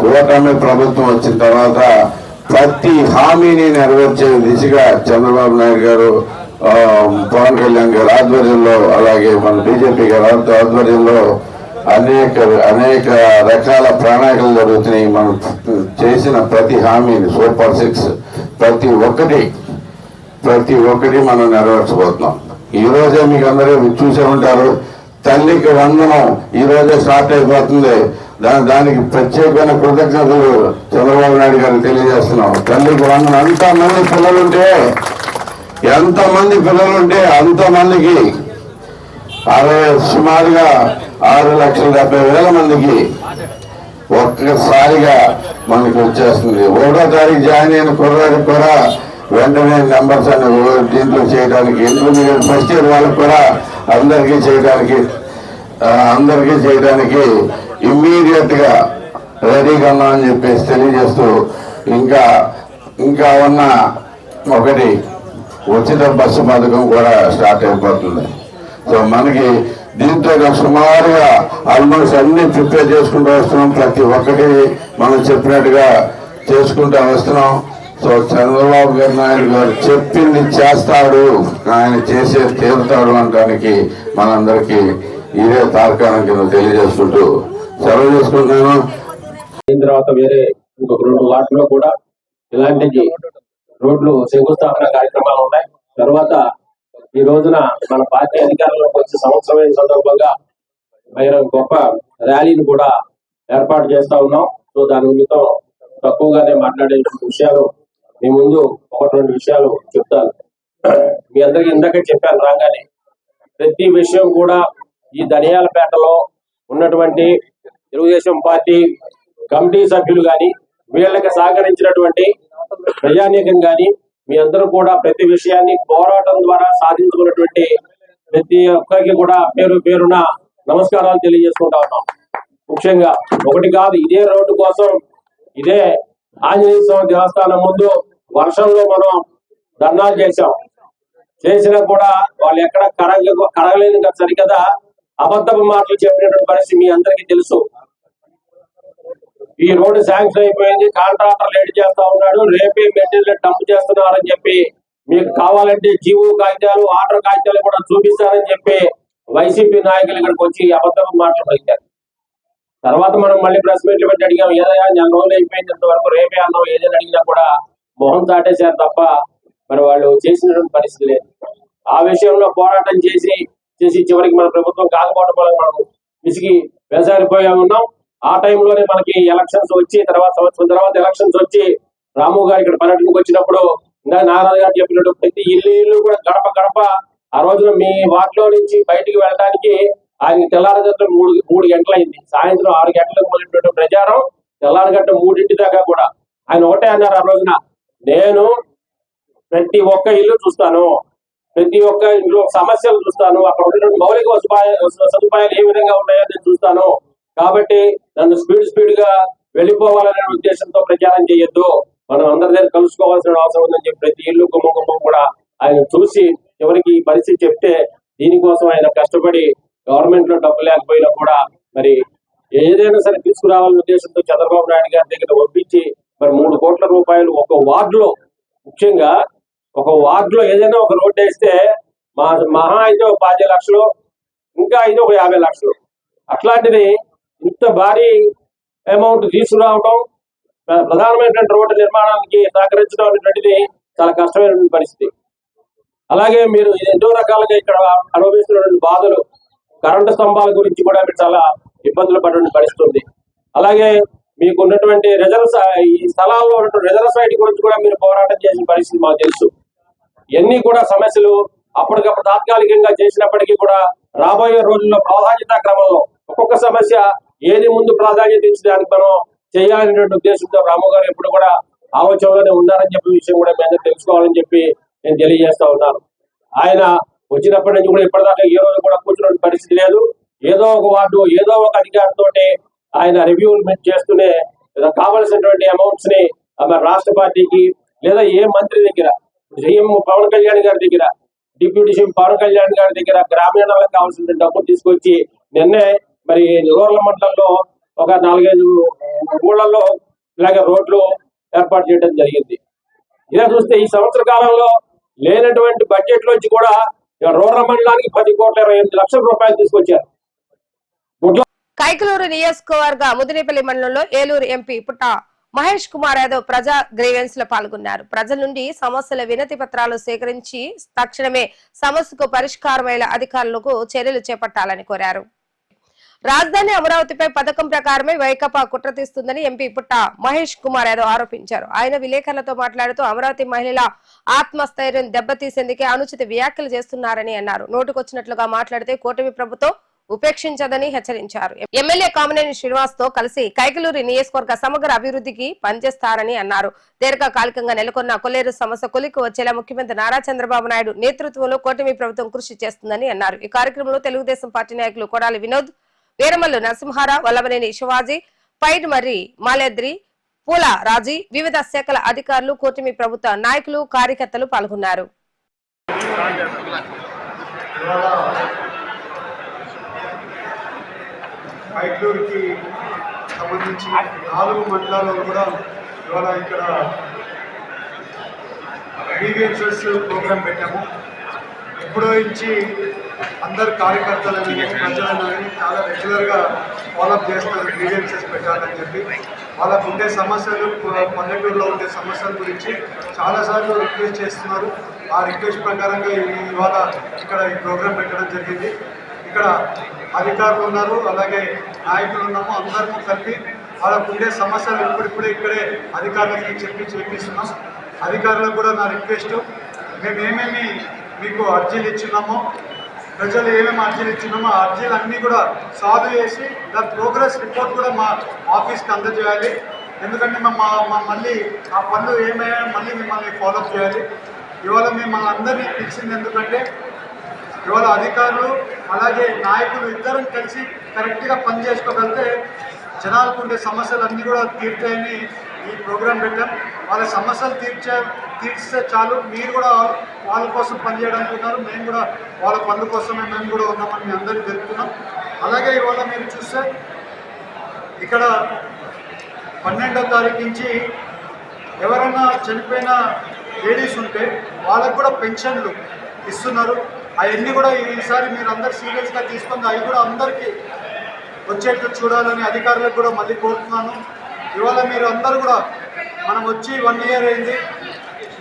కూటమి ప్రభుత్వం వచ్చిన తర్వాత ప్రతి హామీని నెరవేర్చే దిశగా చంద్రబాబు నాయుడు గారు, పవన్ కళ్యాణ్ గారి ఆధ్వర్యంలో, అలాగే మన బీజేపీ గారి ఆధ్వర్యంలో అనేక రకాల ప్రణాళికలు జరుగుతున్నాయి. మనం చేసిన ప్రతి హామీని సూపర్ 6 ప్రతి ఒక్కటి మనం నెరవేర్చబోతున్నాం. ఈ రోజే మీకు అందరూ చూసే ఉంటారు, తల్లికి వందనం ఈ రోజే స్టార్ట్ అయిపోతుంది. దానికి ప్రత్యేకమైన కృతజ్ఞతలు చంద్రబాబు నాయుడు గారికి తెలియజేస్తున్నాం. తల్లికి వందనం. ఎంతమంది పిల్లలుంటే అంతమందికి సుమారుగా 6,70,000 మందికి ఒక్కసారిగా మనకి వచ్చేస్తుంది. 1వ తారీఖు జాయిన్ అయిన కుర్రాడికి కూడా వెంటనే నెంబర్స్ అన్ని దీంట్లో చేయడానికి, ఇంటర్మీడియట్ ఫస్ట్ ఇయర్ వాళ్ళకి కూడా అందరికీ చేయడానికి ఇమ్మీడియట్ గా రెడీగా ఉన్నామని చెప్పేసి తెలియజేస్తూ, ఇంకా ఉన్న ఒకటి ఉచిత బస్సు పథకం కూడా స్టార్ట్ అయిపోతుంది. సో మనకి దీంతో సుమారుగా ఆల్మోస్ట్ అన్ని ప్రిపేర్ చేసుకుంటూ వస్తున్నాం. ప్రతి ఒక్కటి మనం చెప్పినట్టుగా చేసుకుంటూ వస్తున్నాం. సో చంద్రబాబు నాయుడు గారు చెప్పింది చేస్తాడు, ఆయన చేసే తీరుతాడు అనడానికి మనందరికీ ఇదే తార్కాణం కింద తెలియజేసుకుంటూ సెలవు చేసుకుంటున్నాను. దీని తర్వాత వేరే ఇంకొక 2 వార్డులో కూడా ఇలాంటి రోడ్లు శంకుస్థాపన కార్యక్రమాలు ఉన్నాయి. తర్వాత ఈ రోజున మన పార్టీ అధికారంలోకి వచ్చే సంవత్సరమైన సందర్భంగా గొప్ప ర్యాలీని కూడా ఏర్పాటు చేస్తా ఉన్నాం. సో దాని నిమిత్తం తక్కువగానే మాట్లాడే విషయాలు మీ ముందు 1-2 విషయాలు చెప్తాను. మీ అందరికీ ఇందాకే చెప్పాను రాగానే, ప్రతి విషయం కూడా ఈ ధనియాలపేటలో ఉన్నటువంటి తెలుగుదేశం పార్టీ కమిటీ సభ్యులు కానీ, వీళ్ళకి సహకరించినటువంటి ప్రజానీకం కానీ, మీ అందరూ కూడా ప్రతి విషయాన్ని పోరాటం ద్వారా సాధించుకున్నటువంటి ప్రతి ఒక్కరికి కూడా పేరున నమస్కారాలు తెలియజేసుకుంటా ఉన్నాం. ముఖ్యంగా ఒకటి కాదు, ఇదే రోడ్డు కోసం, ఇదే ఆంజనేయ స్వామి దేవస్థానం ముందు వర్షంలో మనం ధర్నాలు చేసినా కూడా వాళ్ళు ఎక్కడ కడగలేదు సరికదా అబద్ధపు మాటలు చెప్పినటువంటి పరిస్థితి మీ అందరికీ తెలుసు. ఈ రోడ్డు శాంక్షన్ అయిపోయింది, కాంట్రాక్టర్ లేట్ చేస్తా ఉన్నాడు, రేపే మెటీరియల్ డంప్ చేస్తున్నారని చెప్పి, మీకు కావాలంటే జీవో కాగితాలు, ఆర్డర్ కాగితాలు కూడా చూపిస్తారని చెప్పి వైసీపీ నాయకులు ఇక్కడికి వచ్చి అబద్ధపు మాటలు పలికారు. తర్వాత మనం మళ్ళీ ప్రెస్ మీట్లు పెట్టి అడిగాం, ఏదైనా 4 రోజులు అయిపోయింది, ఇంతవరకు రేపే అన్నాం, ఏదైనా అడిగినా కూడా మొహం చాటేశారు తప్ప మరి వాళ్ళు చేసినటువంటి పరిస్థితి లేదు. ఆ విషయంలో పోరాటం చేసి చివరికి మన ప్రభుత్వం కాకపోవడం వల్ల మనం విసిగి వేసారిపోయా ఉన్నాం. ఆ టైంలోనే మనకి ఎలక్షన్స్ వచ్చి సంవత్సరం తర్వాత ఎలక్షన్స్ వచ్చి రాము గారు ఇక్కడ పర్యటనకు వచ్చినప్పుడు ఇందాక నారాయణ గారు చెప్పినట్టు ప్రతి ఇల్లు కూడా గడప ఆ రోజున మీ వార్డులో నుంచి బయటికి వెళ్ళడానికి ఆయన తెల్లారగట్ల మూడు గంటలైంది. సాయంత్రం 6 గంటలకు మొదలైనటువంటి ప్రచారం తెల్లారగట్ట 3 దాకా కూడా ఆయన ఒకటే అన్నారు ఆ రోజున, నేను ప్రతి ఒక్క ఇల్లు చూస్తాను, ప్రతి ఒక్క ఇంట్లో సమస్యలు చూస్తాను, అక్కడ ఉన్నటువంటి మౌలిక సదుపాయాలు ఏ విధంగా ఉన్నాయో నేను చూస్తాను, కాబట్టి నన్ను స్పీడ్ గా వెళ్ళిపోవాలనే ఉద్దేశంతో ప్రచారం చేయొద్దు, మనం అందరి దగ్గర కలుసుకోవాల్సిన అవసరం ఉందని చెప్పి ప్రతి ఇల్లు గుమ్మం కూడా ఆయన చూసి చివరికి ఈ పరిస్థితి చెప్తే దీనికోసం ఆయన కష్టపడి గవర్నమెంట్ లో డబ్బు లేకపోయినా కూడా మరి ఏదైనా సరే తీసుకురావాలనే ఉద్దేశంతో చంద్రబాబు నాయుడు గారి దగ్గర ఒప్పించి మరి 3 కోట్ల రూపాయలు ఒక వార్డులో, ముఖ్యంగా ఒక వార్డులో ఏదైనా ఒక రోడ్డు వేస్తే మహా అయితే ఒక 15 లక్షలు, ఇంకా అయితే ఒక 50 లక్షలు, అట్లాంటిది ఇంత భారీ అమౌంట్ తీసుకురావడం, ప్రధానమైనటువంటి రోడ్డు నిర్మాణానికి సహకరించడం అనేటువంటిది చాలా కష్టమైనటువంటి పరిస్థితి. అలాగే మీరు ఎన్నో రకాలుగా ఇక్కడ అనుభవిస్తున్నటువంటి బాధలు, కరెంటు స్తంభాల గురించి కూడా మీరు చాలా ఇబ్బందులు పడే పరిస్థితి ఉంది. అలాగే మీకు ఉన్నటువంటి ఈ స్థలాల్లో ఉన్నటువంటి రిజర్వ్ సైట్ గురించి కూడా మీరు పోరాటం చేసిన పరిస్థితి మాకు తెలుసు. ఇవన్నీ కూడా సమస్యలు అప్పటికప్పుడు తాత్కాలికంగా చేసినప్పటికీ కూడా రాబోయే రోజుల్లో ప్రాధాన్యత క్రమంలో ఒక్కొక్క సమస్య ఏది ముందు ప్రాధాన్యత ఇచ్చడానికి మనం చేయాలనేటువంటి ఉద్దేశంతో రాము గారు ఎప్పుడు కూడా ఆలోచనలోనే ఉన్నారని చెప్పే విషయం కూడా మీ అందరూ తెలుసుకోవాలని చెప్పి నేను తెలియజేస్తా ఉన్నాను. ఆయన వచ్చినప్పటి నుంచి కూడా ఇప్పటిదాకా ఏ రోజు కూడా కూర్చున్న పరిస్థితి లేదు. ఏదో ఒక వార్డు, ఏదో ఒక అధికారితో ఆయన రివ్యూలు చేస్తూనే కావలసినటువంటి అమౌంట్స్ ని రాష్ట్ర పార్టీకి లేదా ఏ మంత్రి దగ్గర, సీఎం పవన్ కళ్యాణ్ గారి దగ్గర, డిప్యూటీ సీఎం పవన్ కళ్యాణ్ గారి దగ్గర గ్రామీణాలకు కావాల్సిన డబ్బులు తీసుకొచ్చి నిన్నే మరి రూరల్ మండలంలో ఒక 4-5 ఊళ్ళల్లో ఇలాగే రోడ్లు ఏర్పాటు చేయడం జరిగింది. ఇలా చూస్తే ఈ సంవత్సర కాలంలో లేనటువంటి బడ్జెట్ లోంచి కూడా రూరల్ మండలానికి 10,28,00,000 రూపాయలు తీసుకొచ్చారు. కైకలూరు నియోజకవర్గ ముదినేపల్లి మండలంలో ఏలూరు ఎంపీ పుట్ట మహేష్ కుమార్ యాదవ్ ప్రజా గ్రీవెన్స్ లో పాల్గొన్నారు. ప్రజల నుండి సమస్యల వినతి పత్రాలు సేకరించి తక్షణమే సమస్యకు పరిష్కారమైన అధికారులకు చర్యలు చేపట్టాలని కోరారు. రాజధాని అమరావతిపై పథకం ప్రకారమే వైకాపా కుట్ర తీస్తుందని ఎంపీ పుట్ట మహేష్ కుమార్ యాదవ్ ఆరోపించారు. ఆయన విలేకరులతో మాట్లాడుతూ అమరావతి మహిళల ఆత్మస్థైర్యం దెబ్బతీసేందుకే అనుచిత వ్యాఖ్యలు చేస్తున్నారని అన్నారు. నోటుకొచ్చినట్లుగా మాట్లాడితే కూటమి ప్రభుత్వం ఉపేక్షించదని హెచ్చరించారు. ఎమ్మెల్యే కామినేని శ్రీనివాస్ తో కలిసి కైకలూరు నియోజకవర్గ సమగ్ర అభివృద్ధికి పనిచేస్తారని అన్నారు. దీర్ఘకాలికంగా నెలకొన్న కొల్లేరు సమస్య కొలికి వచ్చేలా ముఖ్యమంత్రి నారా చంద్రబాబు నాయుడు నేతృత్వంలో కూటమి ప్రభుత్వం కృషి చేస్తుందని అన్నారు. ఈ కార్యక్రమంలో తెలుగుదేశం పార్టీ నాయకులు కొడాలి వినోద్, వీరమల్లు నరసింహారావు, వల్లభనేని శివాజీ, పైడ్మర్రి మాలేద్రి, పూల రాజీ, వివిధ శాఖల అధికారులు, కూటమి ప్రభుత్వ నాయకులు, కార్యకర్తలు పాల్గొన్నారు. కైకలూరుకి సంబంధించి 4 మండలాల్లో కూడా ఇవాళ ఇక్కడ గ్రీవెన్సెస్ ప్రోగ్రాం పెట్టాము. ఎప్పుడో నుంచి అందరు కార్యకర్తలని ప్రజలని చాలా రెగ్యులర్గా ఫాలోఅప్ చేస్తారు గ్రీవెన్సెస్ పెట్టాలని చెప్పి. వాళ్ళకు ఉండే సమస్యలు, పల్లెటూరులో ఉండే సమస్యల గురించి చాలాసార్లు రిక్వెస్ట్ చేస్తున్నారు. ఆ రిక్వెస్ట్ ప్రకారంగా ఇవాళ ఇక్కడ ఈ ప్రోగ్రాం పెట్టడం జరిగింది. ఇక్కడ అధికారులు ఉన్నారు, అలాగే నాయకులు ఉన్నాము, అందరము కలిపి వాళ్ళకు ఉండే సమస్యలు ఇప్పుడిప్పుడే ఇక్కడే అధికారులకి చేపిస్తున్నాం. అధికారులకు కూడా నా రిక్వెస్ట్, మేము ఏమేమి మీకు అర్జీలు ఇచ్చున్నామో, ప్రజలు ఏమేమి అర్జీలు ఇచ్చున్నామో ఆ అర్జీలు అన్నీ కూడా సాల్వ్ చేసి దాని ప్రోగ్రెస్ రిపోర్ట్ కూడా మా ఆఫీస్కి అందజేయాలి. ఎందుకంటే మళ్ళీ ఆ పనులు ఏమేమో మళ్ళీ మిమ్మల్ని ఫాలోఅప్ చేయాలి. ఇవాళ మిమ్మల్ని అందరినీ పిలిచింది ఎందుకంటే ఇవాళ అధికారులు అలాగే నాయకులు ఇద్దరం కలిసి కరెక్ట్గా పనిచేసుకోగలిగితే జనాలకు ఉండే సమస్యలు అన్నీ కూడా తీర్చాయని ఈ ప్రోగ్రాం పెట్టాం. వాళ్ళ సమస్యలు తీర్చితే చాలు, మీరు కూడా వాళ్ళ కోసం పనిచేయడానికి ఉన్నారు, మేము కూడా వాళ్ళ పనుల కోసమే మేము కూడా ఉన్నామని మీ అందరికీ తెలుపుతున్నాం. అలాగే ఇవాళ మీరు చూస్తే ఇక్కడ 12వ తారీఖు నుంచి ఎవరైనా చనిపోయిన లేడీస్ ఉంటే వాళ్ళకు కూడా పెన్షన్లు ఇస్తున్నారు. అవన్నీ కూడా ఈసారి మీరు అందరు సీరియస్గా తీసుకొని అవి కూడా అందరికీ వచ్చేట్లు చూడాలని అధికారులకు కూడా మళ్ళీ కోరుతున్నాను. ఇవాళ మీరు అందరూ కూడా మనం వచ్చి 1 ఇయర్ అయింది,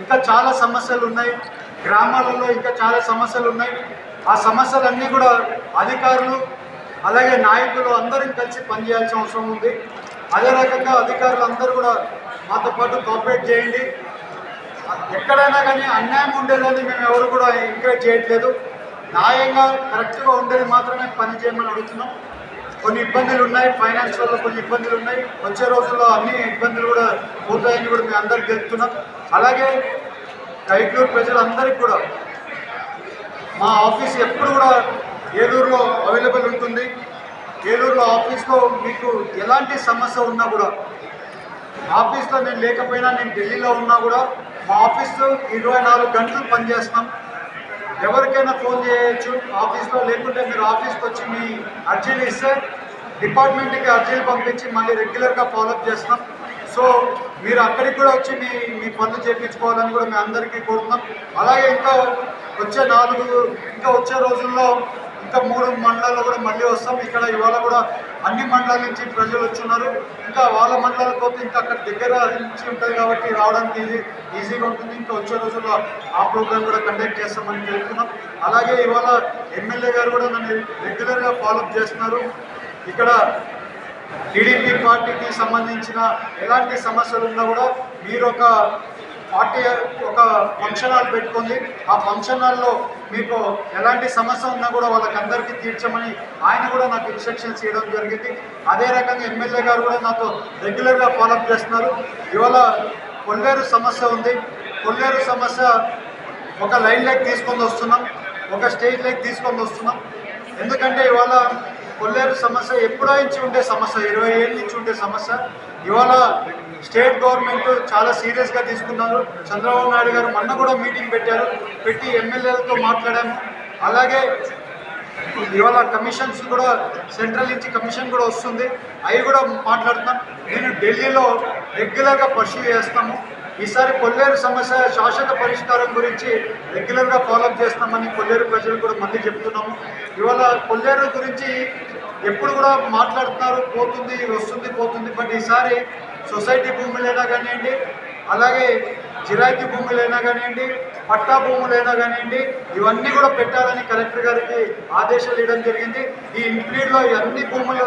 ఇంకా చాలా సమస్యలు ఉన్నాయి, గ్రామాలలో ఇంకా చాలా సమస్యలు ఉన్నాయి. ఆ సమస్యలన్నీ కూడా అధికారులు అలాగే నాయకులు అందరం కలిసి పనిచేయాల్సిన అవసరం ఉంది. అదే రకంగా అధికారులు అందరూ కూడా మాతో పాటు కోఆపరేట్ చేయండి. ఎక్కడైనా కానీ అన్యాయం ఉండేదని మేము ఎవరు కూడా ఎంకరేజ్ చేయట్లేదు. న్యాయంగా కరెక్ట్గా ఉండేది మాత్రమే పని చేయమని అడుగుతున్నాం. కొన్ని ఇబ్బందులు ఉన్నాయి, ఫైనాన్స్ వల్ల కొన్ని ఇబ్బందులు ఉన్నాయి. వచ్చే రోజుల్లో అన్ని ఇబ్బందులు కూడా పోతాయని కూడా మేము అందరికి తెలుపుతున్నాం. అలాగే కైట్లూరు ప్రజలందరికీ కూడా మా ఆఫీస్ ఎప్పుడు కూడా ఏలూరులో అవైలబుల్ ఉంటుంది. ఏలూరులో ఆఫీస్లో మీకు ఎలాంటి సమస్య ఉన్నా కూడా, ఆఫీస్లో నేను లేకపోయినా, నేను ఢిల్లీలో ఉన్నా కూడా మా ఆఫీస్లో 24 గంటలు పనిచేస్తాం. ఎవరికైనా ఫోన్ చేయొచ్చు ఆఫీస్లో. లేకుంటే మీరు ఆఫీస్కి వచ్చి మీ అర్జీలు ఇస్తే డిపార్ట్మెంట్కి అర్జీలు పంపించి మళ్ళీ రెగ్యులర్గా ఫాలోఅప్ చేస్తాం. సో మీరు అక్కడికి కూడా వచ్చి మీ పనులు చేయించుకోవాలని కూడా మేము అందరికీ కోరుతున్నాం. అలాగే ఇంకా వచ్చే రోజుల్లో ఇంకా 3 మండలాల్లో కూడా మళ్ళీ వస్తాం. ఇక్కడ ఇవాళ కూడా అన్ని మండలాల నుంచి ప్రజలు వచ్చున్నారు. ఇంకా వాళ్ళ మండలాలకు పోతే ఇంకా అక్కడ దగ్గర నుంచి ఉంటుంది కాబట్టి రావడానికి ఈజీగా ఉంటుంది. ఇంకా వచ్చే రోజుల్లో ఆ ప్రోగ్రామ్ కూడా కండక్ట్ చేస్తామని తెలుపుతున్నాం. అలాగే ఇవాళ ఎమ్మెల్యే గారు కూడా నన్ను రెగ్యులర్గా ఫాలోఅప్ చేస్తున్నారు. ఇక్కడ టీడీపీ పార్టీకి సంబంధించిన ఎలాంటి సమస్యలు ఉన్నా కూడా మీరు ఒక ఫంక్షన్ హాల్ పెట్టుకుంది. ఆ ఫంక్షన్ హాల్లో మీకు ఎలాంటి సమస్య ఉన్నా కూడా వాళ్ళకందరికీ తీర్చమని ఆయన కూడా నాకు ఇన్స్ట్రక్షన్స్ ఇవ్వడం జరిగింది. అదే రకంగా ఎమ్మెల్యే గారు కూడా నాతో రెగ్యులర్గా ఫాలోఅప్ చేస్తున్నారు. ఇవాళ కొల్లేరు సమస్య ఉంది. కొల్లేరు సమస్య ఒక లైన్లోకి తీసుకొని వస్తున్నాం, ఒక స్టేజ్లోకి తీసుకొని వస్తున్నాం. ఎందుకంటే ఇవాళ కొల్లేరు సమస్య ఎప్పుడో నుంచి ఉండే సమస్య, 20 ఏళ్ళ నుంచి ఉండే సమస్య. ఇవాళ స్టేట్ గవర్నమెంట్ చాలా సీరియస్గా తీసుకున్నారు. చంద్రబాబు నాయుడు గారు మొన్న కూడా మీటింగ్ పెట్టి ఎమ్మెల్యేలతో మాట్లాడాము. అలాగే ఇవాళ కమిషన్స్ కూడా సెంట్రల్ నుంచి కమిషన్ కూడా వస్తుంది, అవి కూడా మాట్లాడుతున్నాం. నేను ఢిల్లీలో రెగ్యులర్గా పర్సూ చేస్తాము. ఈసారి కొల్లేరు సమస్య శాశ్వత పరిష్కారం గురించి రెగ్యులర్గా ఫాలోఅప్ చేస్తామని కొల్లేరు ప్రజలు కూడా మళ్ళీ చెప్తున్నాము. ఇవాళ కొల్లేరు గురించి ఎప్పుడు కూడా మాట్లాడుతున్నారు, పోతుంది వస్తుంది పోతుంది. బట్ ఈసారి సొసైటీ భూములైనా కానివ్వండి, అలాగే జిరాయితీ భూములైనా కానివ్వండి, పట్టా భూములైనా కానివ్వండి, ఇవన్నీ కూడా పెట్టాలని కలెక్టర్ గారికి ఆదేశాలు ఇవ్వడం జరిగింది. ఈ ఇంప్లీడ్లో అన్ని భూములు,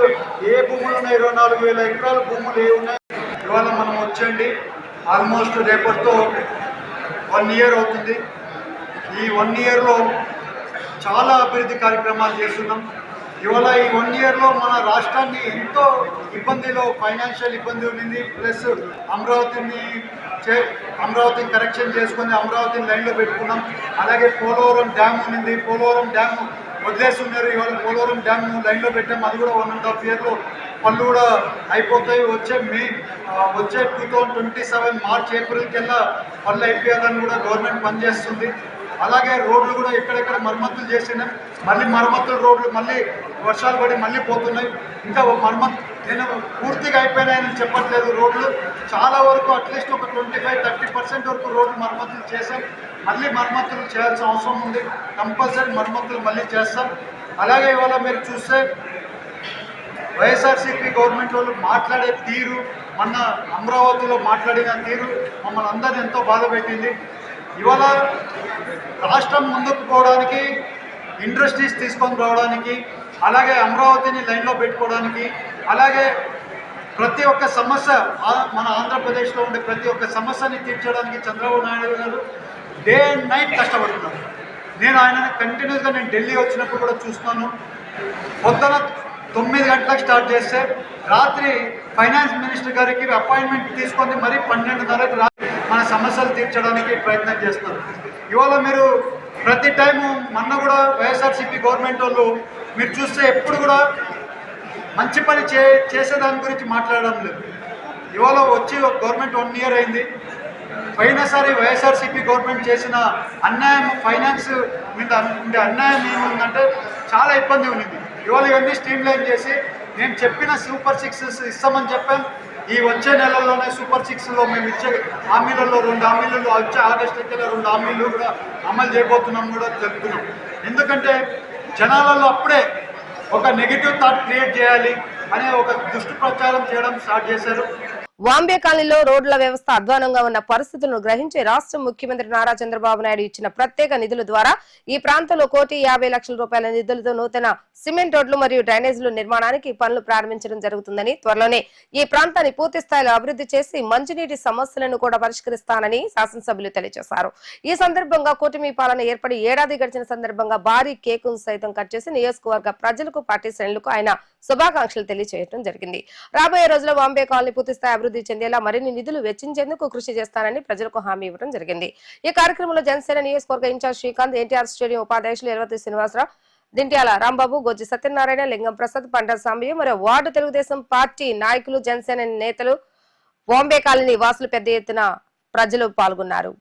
ఏ భూములు ఉన్నాయి, 24,000 ఎకరాల భూములు ఏ ఉన్నాయి. ఇవాళ మనం వచ్చండి, ఆల్మోస్ట్ రేపటితో 1 ఇయర్ అవుతుంది. ఈ 1 ఇయర్లో చాలా అభివృద్ధి కార్యక్రమాలు చేస్తున్నాం. ఇవాళ ఈ 1 ఇయర్లో మన రాష్ట్రాన్ని ఎంతో ఇబ్బందిలో, ఫైనాన్షియల్ ఇబ్బంది ఉండింది. ప్లస్ అమరావతిని కరెక్షన్ చేసుకొని అమరావతిని లైన్లో పెట్టుకున్నాం. అలాగే పోలవరం డ్యామ్ ఉంది, పోలవరం డ్యామ్ వదిలేసి ఉన్నారు. ఇవాళ పోలవరం డ్యామ్ లైన్లో పెట్టాము. అది కూడా 1.5 ఇయర్లో పనులు కూడా అయిపోతాయి. వచ్చే 2027 మార్చ్ ఏప్రిల్ కల్లా పనులు అయిపోయాలని కూడా గవర్నమెంట్ పనిచేస్తుంది. అలాగే రోడ్లు కూడా ఎక్కడెక్కడ మరమ్మతులు చేసినాం. మళ్ళీ మరమ్మతులు రోడ్లు మళ్ళీ వర్షాలు పడి మళ్ళీ పోతున్నాయి. ఇంకా నేను పూర్తిగా అయిపోయినాయని చెప్పట్లేదు. రోడ్లు చాలా వరకు అట్లీస్ట్ ఒక 25-30% వరకు రోడ్లు మరమ్మతులు చేశాం. మళ్ళీ మరమ్మతులు చేయాల్సిన అవసరం ఉంది. కంపల్సరీ మరమ్మతులు మళ్ళీ చేస్తాం. అలాగే ఇవాళ మీరు చూస్తే వైఎస్ఆర్సీపీ గవర్నమెంట్ వాళ్ళు మాట్లాడే తీరు, మొన్న అమరావతిలో మాట్లాడిన తీరు మమ్మల్ని అందరినీ ఎంతో బాధ పెట్టింది. ఇవాళ రాష్ట్రం ముందుకు పోవడానికి, ఇండస్ట్రీస్ తీసుకొని రావడానికి, అలాగే అమరావతిని లైన్లో పెట్టుకోవడానికి, అలాగే ప్రతి ఒక్క సమస్య మన ఆంధ్రప్రదేశ్లో ఉండే ప్రతి ఒక్క సమస్యని తీర్చడానికి చంద్రబాబు నాయుడు గారు డే అండ్ నైట్ కష్టపడుతున్నారు. నేను ఆయనని కంటిన్యూస్గా నేను ఢిల్లీ వచ్చినప్పుడు కూడా చూస్తున్నాను. పొద్దున 9 గంటలకు స్టార్ట్ చేస్తే రాత్రి ఫైనాన్స్ మినిస్టర్ గారికి అపాయింట్మెంట్ తీసుకొని మరీ 12:30కి రాత్రి మన సమస్యలు తీర్చడానికి ప్రయత్నం చేస్తున్నారు. ఇవాళ మీరు ప్రతి టైము మొన్న కూడా వైఎస్ఆర్సీపీ గవర్నమెంట్ వాళ్ళు మీరు చూస్తే ఎప్పుడు కూడా మంచి పని చేసేదాని గురించి మాట్లాడడం లేదు. ఇవాళ వచ్చి ఒక గవర్నమెంట్ 1 ఇయర్ అయింది. పోయినసారి వైఎస్ఆర్సీపీ గవర్నమెంట్ చేసిన అన్యాయం, ఫైనాన్స్ మీద ఉండే అన్యాయం ఏముందంటే చాలా ఇబ్బంది ఉంది. ఇవాళ ఇవన్నీ స్ట్రీమ్ లైన్ చేసి నేను చెప్పిన సూపర్ 6 ఇస్తామని చెప్పాను. ఈ వచ్చే నెలల్లోనే సూపర్ 6లో మేము ఇచ్చే హామీలలో 2 హామీలలో వచ్చే ఆగస్టు 2 హామీలు కూడా అమలు చేయబోతున్నాం కూడా చెప్తున్నాం. ఎందుకంటే జనాలలో అప్పుడే ఒక నెగిటివ్ థాట్ క్రియేట్ చేయాలి అనే ఒక దుష్టు ప్రచారం చేయడం స్టార్ట్ చేశారు. వాంబే కాలనీలో రోడ్ల వ్యవస్థ అధ్వానంగా ఉన్న పరిస్థితులను గ్రహించి రాష్ట్ర ముఖ్యమంత్రి నారా చంద్రబాబు నాయుడు ఇచ్చిన ప్రత్యేక నిధుల ద్వారా ఈ ప్రాంతంలో 1,50,00,000 రూపాయల నిధులతో నూతన సిమెంట్ రోడ్లు మరియు డ్రైనేజీల నిర్మాణానికి పనులు ప్రారంభించడం జరుగుతుందని, త్వరలోనే ఈ ప్రాంతాన్ని పూర్తి స్థాయిలో అభివృద్ధి చేసి మంచినీటి సమస్యలను కూడా పరిష్కరిస్తానని శాసనసభ్యులు తెలియజేశారు. ఈ సందర్భంగా కూటమి పాలన ఏర్పడి ఏడాది గడిచిన సందర్భంగా భారీ కేకును సైతం కట్ చేసి నియోజకవర్గ ప్రజలకు, పార్టీ శ్రేణులకు ఆయన శుభాకాంక్షలు తెలియజేయడం జరిగింది. రాబోయే రోజుల్లో వాంబే కాలనీ పూర్తి స్థాయి అభివృద్ధి చెందేలా మరిన్ని నిధులు వెచ్చించేందుకు కృషి చేస్తానని ప్రజలకు హామీ ఇవ్వడం జరిగింది. ఈ కార్యక్రమంలో జనసేన నియోజకవర్గ ఇన్ఛార్జ్ శ్రీకాంత్, ఎన్టీఆర్ స్టేడియం ఉపాధ్యక్షులు ఎర్వతి శ్రీనివాసరావు, దింట్యాల రాంబాబు, గొజ్జి సత్యనారాయణ, లింగం ప్రసాద్, పంట సాంబయ్య మరియు వార్డు తెలుగుదేశం పార్టీ నాయకులు, జనసేన నేతలు, వాంబే కాలనీ వాసులు పెద్ద ఎత్తున ప్రజలు పాల్గొన్నారు.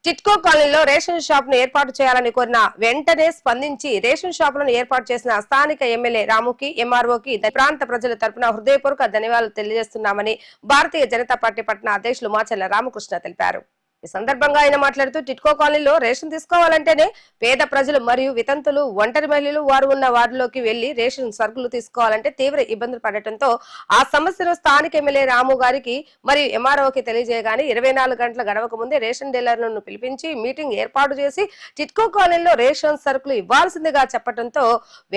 టిట్కో కాలనీలో రేషన్ షాప్ ను ఏర్పాటు చేయాలని కోరిన వెంటనే స్పందించి రేషన్ షాపులను ఏర్పాటు చేసిన స్థానిక ఎమ్మెల్యే రాముకి, ఎంఆర్ఓకి ప్రాంత ప్రజల తరపున హృదయపూర్వక ధన్యవాదాలు తెలియజేస్తున్నామని భారతీయ జనతా పార్టీ పట్టణ అధ్యక్షులు మాచర్ల రామకృష్ణ తెలిపారు. ఈ సందర్భంగా ఆయన మాట్లాడుతూ, టిట్కో కాలనీలో రేషన్ తీసుకోవాలంటేనే పేద ప్రజలు మరియు వితంతులు, ఒంటరి మహిళలు వారు ఉన్న వార్డులోకి వెళ్లి రేషన్ సరుకులు తీసుకోవాలంటే తీవ్ర ఇబ్బందులు పడటంతో ఆ సమస్యను స్థానిక ఎమ్మెల్యే రాము గారికి మరియు ఎంఆర్ఓకి తెలియజేయగానే 24 గంటల గడవక ముందే రేషన్ డీలర్లను పిలిపించి మీటింగ్ ఏర్పాటు చేసి టిట్కో కాలనీలో రేషన్ సరుకులు ఇవ్వాల్సిందిగా చెప్పడంతో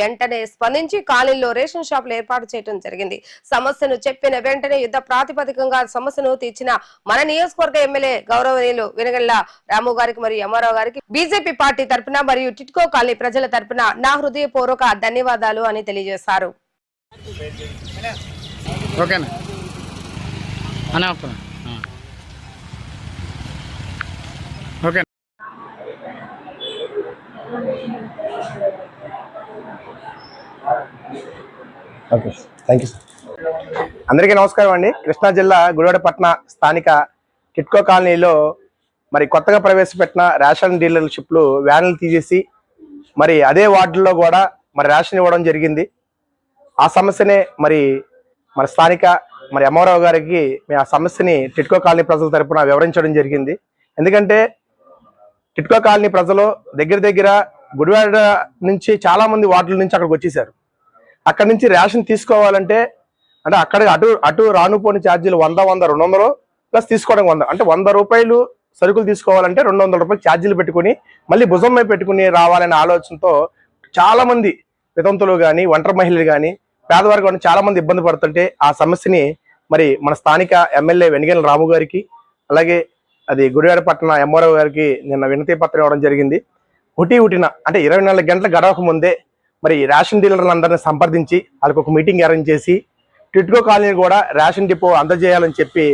వెంటనే స్పందించి కాలనీలో రేషన్ షాపులు ఏర్పాటు చేయడం జరిగింది. సమస్యను చెప్పిన వెంటనే యుద్ధ ప్రాతిపదికంగా సమస్యను తీర్చిన మన నియోజకవర్గ ఎమ్మెల్యే గౌరవనీయులు వెనగళ్ల రాము గారికి మరియు ఎంఆర్ఓ గారికి బీజేపీ పార్టీ తరపున మరియు టిట్కో కాలనీ ప్రజల తరపున నా హృదయపూర్వక ధన్యవాదాలు అని తెలియజేశారు. అందరికీ నమస్కారం అండి. కృష్ణా జిల్లా గుడివాడ పట్టణ స్థానిక టిట్కో కాలనీలో మరి కొత్తగా ప్రవేశపెట్టిన రేషన్ డీలర్షిప్లు వ్యాన్లు తీసేసి మరి అదే వార్డుల్లో కూడా మరి రేషన్ ఇవ్వడం జరిగింది. ఆ సమస్యనే మరి మన స్థానిక మరి ఎంఆర్ఓ గారికి మేము ఆ సమస్యని టిట్కో కాలనీ ప్రజల తరపున వివరించడం జరిగింది. ఎందుకంటే టిట్కో కాలనీ ప్రజలు దగ్గర దగ్గర గుడివాడ నుంచి చాలా మంది వార్డుల నుంచి అక్కడికి వచ్చేసారు. అక్కడి నుంచి రేషన్ తీసుకోవాలంటే అంటే అక్కడ అటు రానుపోని ఛార్జీలు 100, 200 ప్లస్ తీసుకోవడం 100, అంటే 100 రూపాయలు సరుకులు తీసుకోవాలంటే 200 రూపాయలు ఛార్జీలు పెట్టుకుని మళ్ళీ భుజం మీద పెట్టుకుని రావాలనే ఆలోచనతో చాలా మంది వితంతులు కానీ, ఒంటరి మహిళలు కానీ, పేదవారు కానీ చాలా మంది ఇబ్బంది పడుతుంటే ఆ సమస్యని మరి మన స్థానిక ఎమ్మెల్యే వెనగళ్ల రాము గారికి, అలాగే అది గుడివాడ పట్టణ ఎంఆర్ఓ గారికి నిన్న వినతి పత్రం ఇవ్వడం జరిగింది. ఉటిన అంటే 24 గంటల గడవక ముందే మరి రేషన్ డీలర్లందరినీ సంప్రదించి వాళ్ళకి ఒక మీటింగ్ అరేంజ్ చేసి టిట్కో కాలనీ కూడా రేషన్ డిపో అందజేయాలని చెప్పి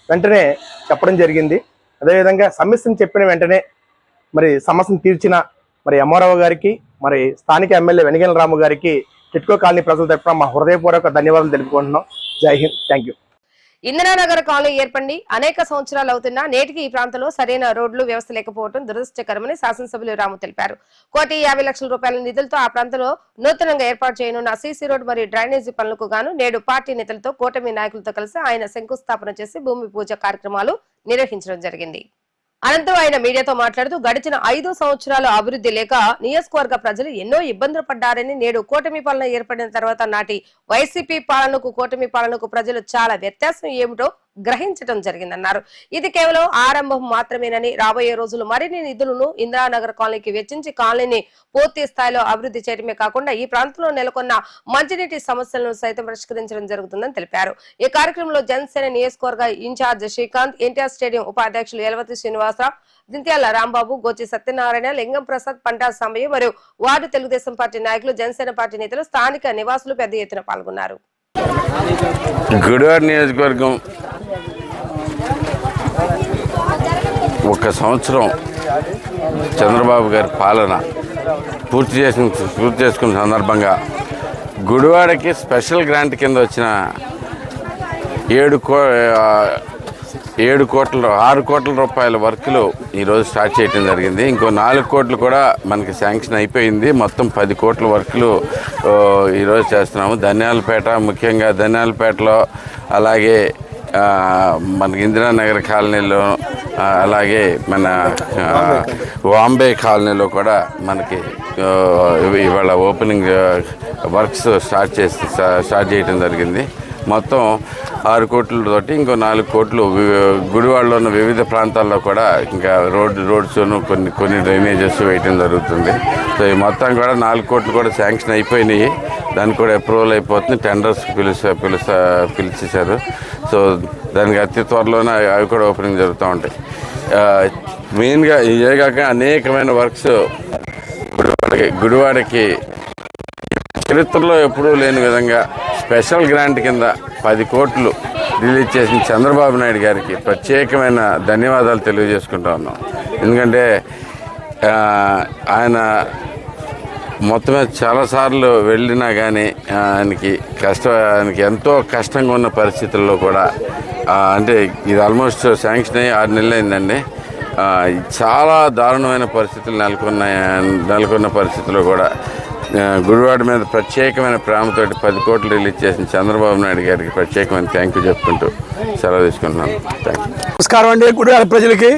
వెంటనే చెప్పడం జరిగింది. అదేవిధంగా సమస్యను చెప్పిన వెంటనే మరి సమస్యను తీర్చిన మరి ఎంఆర్ఓ గారికి, మరి స్థానిక ఎమ్మెల్యే వెనగళ్ల రాము గారికి టిట్కో కాలనీ ప్రజల తరపున మా హృదయపూర్వక ధన్యవాదాలు తెలుపుకుంటున్నాం. జై Hind, thank you. Indiranagar colony ఏర్పడి అనేక సంవత్సరాలు అవుతున్నా నేటికి ఈ ప్రాంతంలో సరైన రోడ్లు వ్యవస్థ లేకపోవడం దురదృష్టకరమని శాసనసభ్యులు రాము తెలిపారు. 1,50,00,000 రూపాయల నిధులతో ఆ ప్రాంతంలో నూతనంగా ఏర్పాటు చేయనున్న సీసీ రోడ్ మరియు డ్రైనేజీ పనులకు గాను నేడు పార్టీ నేతలతో కూటమి నాయకులతో కలిసి ఆయన శంకుస్థాపన చేసి భూమి పూజ కార్యక్రమాలు నిర్వహించడం జరిగింది. అనంతరం ఆయన మీడియాతో మాట్లాడుతూ గడిచిన 5 సంవత్సరాల అభివృద్ధి లేక నియోజకవర్గ ప్రజలు ఎన్నో ఇబ్బందులు పడ్డారని, నేడు కూటమి పాలన ఏర్పడిన తర్వాత నాటి వైసీపీ పాలనకు కూటమి పాలనకు ప్రజలు చాలా వ్యత్యాసం ఏమిటో గ్రహించడం జరిగిందన్నారు. ఇది కేవలం ఆరంభం మాత్రమేనని, రాబోయే రోజులు మరిన్ని నిధులను ఇందిరానగర్ కాలనీకి వెచ్చించి కాలనీని పూర్తి స్థాయిలో అభివృద్ధి చేయడమే కాకుండా ఈ ప్రాంతంలో నెలకొన్న మంచినీటి సమస్యలను సైతం పరిష్కరించడం జరుగుతుందని తెలిపారు. ఈ కార్యక్రమంలో జనసేన నియోజకవర్గ ఇన్ఛార్జ్ శ్రీకాంత్, ఎన్టీఆర్ స్టేడియం ఉపాధ్యక్షులు యలవతి శ్రీనివాసరావు, దింత్యాల రాంబాబు, గోచి సత్యనారాయణ, లింగం ప్రసాద్, పంటా సాంబయ్య మరియు వార్డు తెలుగుదేశం పార్టీ నాయకులు, జనసేన పార్టీ నేతలు, స్థానిక నివాసులు పెద్ద ఎత్తున పాల్గొన్నారు. గుడివాడ నియోజకవర్గం ఒక సంవత్సరం చంద్రబాబు గారి పాలన పూర్తి చేసుకున్న సందర్భంగా గుడివాడకి స్పెషల్ గ్రాంట్ కింద వచ్చిన 6 కోట్ల రూపాయల వర్కులు ఈరోజు స్టార్ట్ చేయడం జరిగింది. ఇంకో 4 కోట్లు కూడా మనకి శాంక్షన్ అయిపోయింది. మొత్తం 10 కోట్ల వర్కులు ఈరోజు చేస్తున్నాము. ధన్యాలపేట, ముఖ్యంగా ధన్యాలపేటలో, అలాగే మనకి ఇందిరానగర్ కాలనీలో, అలాగే మన వాంబే కాలనీలో కూడా మనకి ఇవాళ ఓపెనింగ్ వర్క్స్ స్టార్ట్ చేయడం జరిగింది. మొత్తం 6 కోట్లతోటి ఇంకో 4 కోట్లు గుడివాడలో ఉన్న వివిధ ప్రాంతాల్లో కూడా ఇంకా రోడ్స్ను కొన్ని డ్రైనేజెస్ వేయటం జరుగుతుంది. సో ఈ మొత్తం కూడా 4 కోట్లు కూడా శాంక్షన్ అయిపోయినాయి. దానికి కూడా అప్రూవల్ అయిపోతుంది. టెండర్స్ పిలిచేశారు. సో దానికి అతి త్వరలోనే అవి కూడా ఓపెనింగ్ జరుగుతూ ఉంటాయి. మెయిన్గా ఇవే కాక అనేకమైన వర్క్స్ గుడివాడకి చరిత్రలో ఎప్పుడూ లేని విధంగా స్పెషల్ గ్రాంట్ కింద 10 కోట్లు రిలీజ్ చేసిన చంద్రబాబు నాయుడు గారికి ప్రత్యేకమైన ధన్యవాదాలు తెలియజేసుకుంటూ ఉన్నాం. ఎందుకంటే ఆయన మొత్తం చాలాసార్లు వెళ్ళినా కానీ ఆయనకి ఎంతో కష్టంగా ఉన్న పరిస్థితుల్లో కూడా, అంటే ఇది ఆల్మోస్ట్ శాంక్షన్ అయ్యి 6 నెలలు అయిందండి. చాలా దారుణమైన పరిస్థితులు నెలకొన్న పరిస్థితుల్లో కూడా గుడివాడ మీద ప్రత్యేకమైన ప్రేమతో 10 కోట్లు రిలీజ్ చేసిన చంద్రబాబు నాయుడు గారికి ప్రత్యేకమైన థ్యాంక్ యూ చెప్పుకుంటూ సెలవు తీసుకుంటున్నాను. Thank you. నమస్కారం అండి. గుడివాడ ప్రజలకి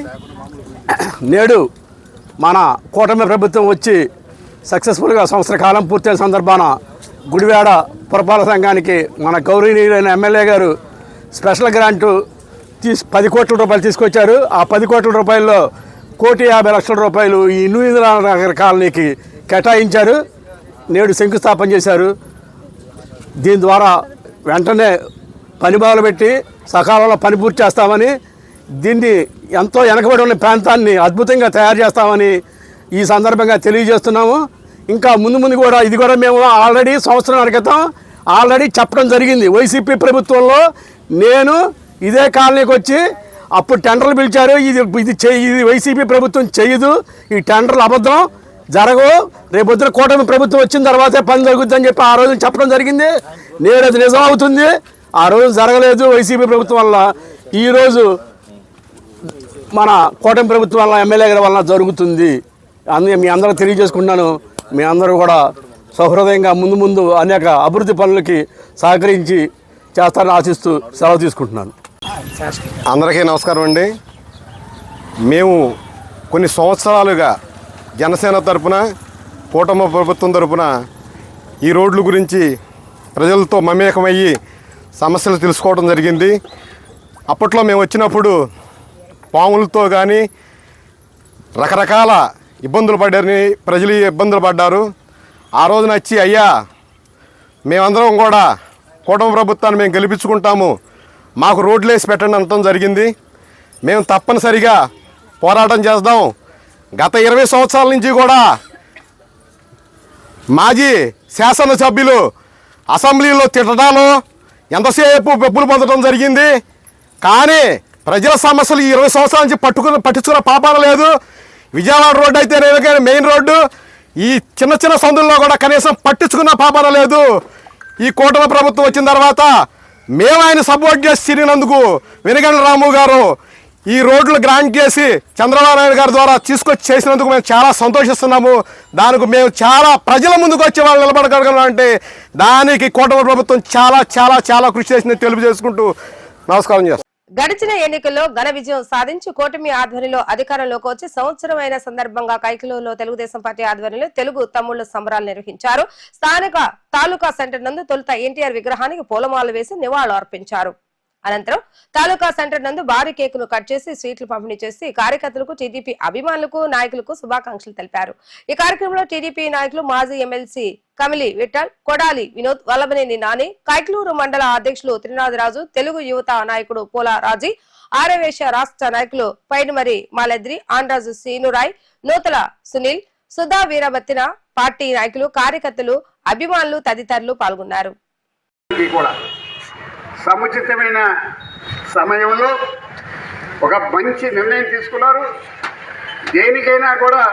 నేడు మన కూటమి ప్రభుత్వం వచ్చి సక్సెస్ఫుల్గా సంవత్సర కాలం పూర్తయిన సందర్భాన గుడివాడ పురపాలక సంఘానికి మన గౌరవనీయులైన ఎమ్మెల్యే గారు స్పెషల్ గ్రాంటు 10 కోట్ల రూపాయలు తీసుకొచ్చారు. ఆ 10 కోట్ల రూపాయల్లో 1,50,00,000 రూపాయలు ఈ న్యూ ఇందిరానగర్ కాలనీకి కేటాయించారు. నేడు శంకుస్థాపన చేశారు. దీని ద్వారా వెంటనే పని మొదలుపెట్టి సకాలంలో పని పూర్తి చేస్తామని, దీన్ని ఎంతో వెనకబడి ఉన్న ప్రాంతాన్ని అద్భుతంగా తయారు చేస్తామని ఈ సందర్భంగా తెలియజేస్తున్నాము. ఇంకా ముందు కూడా ఇది కూడా మేము ఆల్రెడీ సంవత్సరాల క్రితం చెప్పడం జరిగింది. వైసీపీ ప్రభుత్వంలో నేను ఇదే కాలనీకి వచ్చి అప్పుడు టెండర్లు పిలిచారు. ఇది వైసీపీ ప్రభుత్వం చేయదు, ఈ టెండర్లు అబద్ధం, జరగవు, రేపొద్దున కూటమి ప్రభుత్వం వచ్చిన తర్వాతే పని జరుగుతుందని చెప్పి ఆ రోజు చెప్పడం జరిగింది. నేడు అది నిజం అవుతుంది. ఆ రోజు జరగలేదు వైసీపీ ప్రభుత్వం వల్ల. ఈరోజు మన కూటమి ప్రభుత్వం వల్ల, ఎమ్మెల్యే గారి వల్ల జరుగుతుంది. మీ అందరూ తెలియజేసుకుంటున్నాను. మీ అందరూ కూడా సహృదయంగా ముందు అనేక అభివృద్ధి పనులకి సహకరించి చేస్తారని ఆశిస్తూ సెలవు తీసుకుంటున్నాను. అందరికీ నమస్కారం అండి. మేము కొన్ని సంవత్సరాలుగా జనసేన తరపున, కూటమి ప్రభుత్వం తరపున ఈ రోడ్ల గురించి ప్రజలతో మమేకమయ్యి సమస్యలు తెలుసుకోవడం జరిగింది. అప్పట్లో మేము వచ్చినప్పుడు పాములతో కానీ రకరకాల ఇబ్బందులు పడ్డారని ప్రజలు ఇబ్బందులు పడ్డారు. ఆ రోజున వచ్చి అయ్యా మేమందరం కూడా కూటమి ప్రభుత్వాన్ని మేము గెలిపించుకుంటాము, మాకు రోడ్లు వేసి పెట్టండి అనటం జరిగింది. మేము తప్పనిసరిగా పోరాటం చేద్దాం. గత 20 సంవత్సరాల నుంచి కూడా మాజీ శాసనసభ్యులు అసెంబ్లీలో తిట్టడాలు, ఎంతసేపు పెప్పులు పొందడం జరిగింది. కానీ ప్రజల సమస్యలు ఈ 20 సంవత్సరాల నుంచి పట్టించుకున్న పాపాన లేదు. విజయవాడ రోడ్డు అయితే మెయిన్ రోడ్డు, ఈ చిన్న సందుల్లో కూడా కనీసం పట్టించుకున్న పాపాన లేదు. ఈ కూటమి ప్రభుత్వం వచ్చిన తర్వాత మేము ఆయన సపోర్ట్ చేసి తిరిగినందుకు వెనుగండ్ల రాము గారు ఈ రోడ్లు గ్రాంట్ చేసి చంద్రబాబు నాయుడు గారి ద్వారా తీసుకొచ్చి చేసినందుకు మేము చాలా సంతోషిస్తున్నాము. దానికి మేము చాలా ప్రజల ముందుకు వచ్చి వాళ్ళు నిలబడగలగాలి అంటే దానికి కూటమి ప్రభుత్వం చాలా చాలా చాలా కృషి చేసిందని తెలియజేసుకుంటూ నమస్కారం చేస్తాం. గడిచిన ఎన్నికల్లో ఘన విజయం సాధించి కూటమి ఆధ్వర్యంలో అధికారంలోకి వచ్చి సంవత్సరం అయిన సందర్భంగా కైకలూరులో తెలుగుదేశం పార్టీ ఆధ్వర్యంలో తెలుగు తమ్ముళ్ల సంబరాలు నిర్వహించారు. స్థానిక తాలూకా సెంటర్ నందు తొలుత ఎన్టీఆర్ విగ్రహానికి పూలమాలలు వేసి నివాళులు అర్పించారు. అనంతరం తాలూకా సెంటర్ నందు భారీ కేకును కట్ చేసి స్వీట్లు పంపిణీ చేసి కార్యకర్తలకు, టీడీపీ అభిమానులకు, నాయకులకు శుభాకాంక్షలు తెలిపారు. ఈ కార్యక్రమంలో టీడీపీ నాయకులు మాజీ ఎమ్మెల్సీ కమిలి విఠల్, కొడాలి వినోద్, వల్లభనేని నాని, కైకలూరు మండల అధ్యక్షులు త్రినాథరాజు, తెలుగు యువత నాయకుడు పోలారాజీ, ఆర్యవేశ రాష్ట్ర నాయకులు పైడిమరి మాలద్రి, ఆండ్రాజు సీనురాయ్, నూతల సునీల్, సుధా వీరబత్తిన, పార్టీ నాయకులు, కార్యకర్తలు, అభిమానులు తదితరులు పాల్గొన్నారు. సముచితమైన సమయంలో ఒక మంచి నిర్ణయం తీసుకున్నారు. దేనికైనా కూడా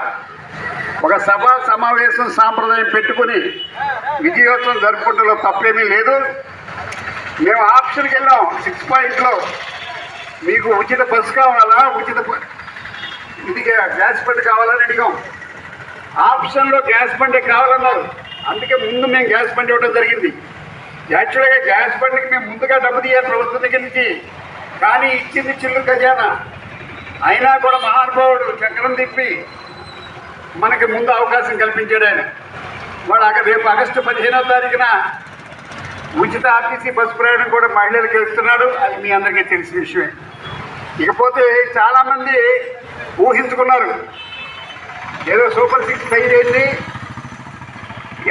ఒక సభా సమావేశం సాంప్రదాయం పెట్టుకుని విజయోత్సవం జరుపుకుంటూ తప్పేమీ లేదు. మేము ఆప్షన్కి వెళ్ళాం. 6 పాయింట్లో మీకు ఉచిత బస్సు కావాలా, ఉచిత ఇది గ్యాస్ బండి కావాలని అడిగాం. ఆప్షన్లో గ్యాస్ బండి కావాలన్నారు. అందుకే ముందు మేము గ్యాస్ బండి ఇవ్వడం జరిగింది. యాక్చువల్గా గ్యాస్ బండికి మేము ముందుగా డబ్బు తీయాలి ప్రభుత్వం దగ్గర నుంచి, కానీ ఇచ్చింది చిల్లు ఖజానా. అయినా కూడా మహానుభావుడు చక్రం తిప్పి మనకి ముందు అవకాశం కల్పించాడు ఆయన. వాడు రేపు ఆగస్టు 15వ తారీఖున ఉచిత ఆర్టీసీ బస్సు ప్రయాణం కూడా మహిళలకు ఇస్తున్నాడు. అది మీ అందరికీ తెలిసిన విషయమే. ఇకపోతే చాలామంది ఊహించుకున్నారు ఏదో సూపర్ 6 తయారైంది,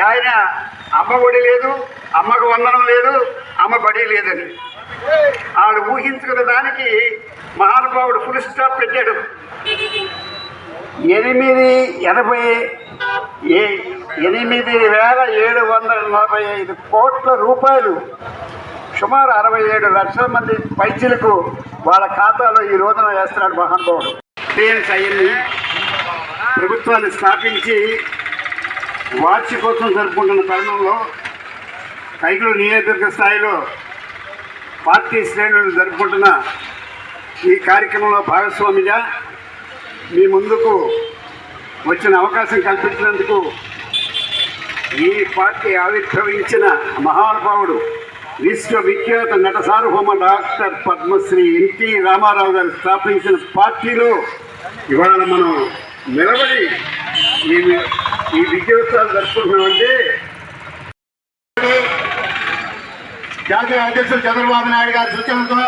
ఆయన అమ్మ ఒడి లేదు, అమ్మకు వందనం లేదు, అమ్మ బడి లేదని. ఆడు ఊహించుకున్న దానికి మహానుభావుడు ఫుల్ స్టాప్ పెట్టాడు. 8,745 కోట్ల రూపాయలు, సుమారు 67 లక్షల మంది పైచీలకు వాళ్ళ ఖాతాలో ఈ రోజున వేస్తున్నాడు మహానుభావుడు. ట్రైన్స్ అయ్యింది. ప్రభుత్వాన్ని స్థాపించి వార్షికోత్సవం జరుపుకుంటున్న తరుణంలో కైకలూరు నియోజకవర్గ స్థాయిలో పార్టీ శ్రేణులు జరుపుకుంటున్న ఈ కార్యక్రమంలో భాగస్వామిగా మీ ముందుకు వచ్చిన అవకాశం కల్పించినందుకు ఈ పార్టీ ఆవిర్భవించిన మహానుభావుడు విశ్వవిఖ్యాత నట సార్వభౌమ డాక్టర్ పద్మశ్రీ ఎన్టీ రామారావు గారు స్థాపించిన పార్టీలో ఇవాళ మనం నిలబడి ఈ విజయోత్సవాలు జరుపుకుంటున్నామంటే జాతీయ అధ్యక్షులు చంద్రబాబు నాయుడు గారి సూచనలతో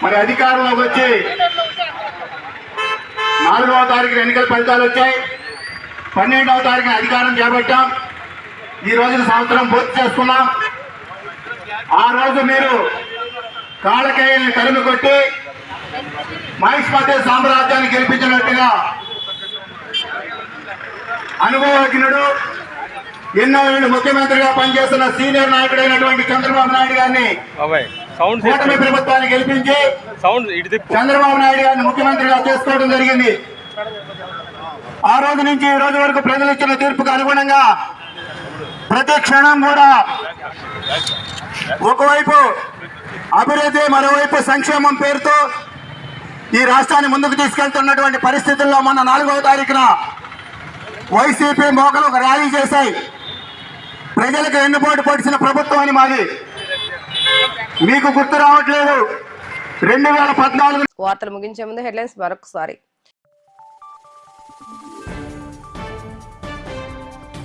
మరి అధికారంలోకి వచ్చి 4వ తారీఖున ఎన్నికల ఫలితాలు వచ్చాయి. 12వ తారీఖున అధికారం చేపట్టాం. ఈ రోజున సంవత్సరం పూర్తి చేసుకున్నాం. ఆ రోజు మీరు కాళకేయుల్ని తరిమి కొట్టి మహిష్మతి సామ్రాజ్యాన్ని గెలిపించినట్టుగా అనుభవజ్ఞుడు, ఎన్నో ఏళ్ళు ముఖ్యమంత్రిగా పనిచేస్తున్న సీనియర్ నాయకుడైనటువంటి చంద్రబాబు నాయుడు గారిని కూటమి ప్రభుత్వాన్ని గెలిపించి చంద్రబాబు నాయుడు గారిని ముఖ్యమంత్రిగా చేసుకోవడం జరిగింది. ఆ రోజు నుంచి ఈ రోజు వరకు ప్రజలు ఇచ్చిన తీర్పుకు అనుగుణంగా ప్రతి క్షణం కూడా ఒకవైపు అభివృద్ధి, మరోవైపు సంక్షేమం పేరుతో ఈ రాష్ట్రాన్ని ముందుకు తీసుకెళ్తున్నటువంటి పరిస్థితుల్లో మొన్న 4వ తారీఖున వైసీపీ మోకలు ఒక ర్యాలీ చేశాయి. ప్రజలకు ఎన్నుపోటు పొడిచిన ప్రభుత్వం అని మాది. మీకు గుర్తు రావట్లేదు 2014. వార్తలు ముగించే ముందు హెడ్లైన్స్ మరొకసారి.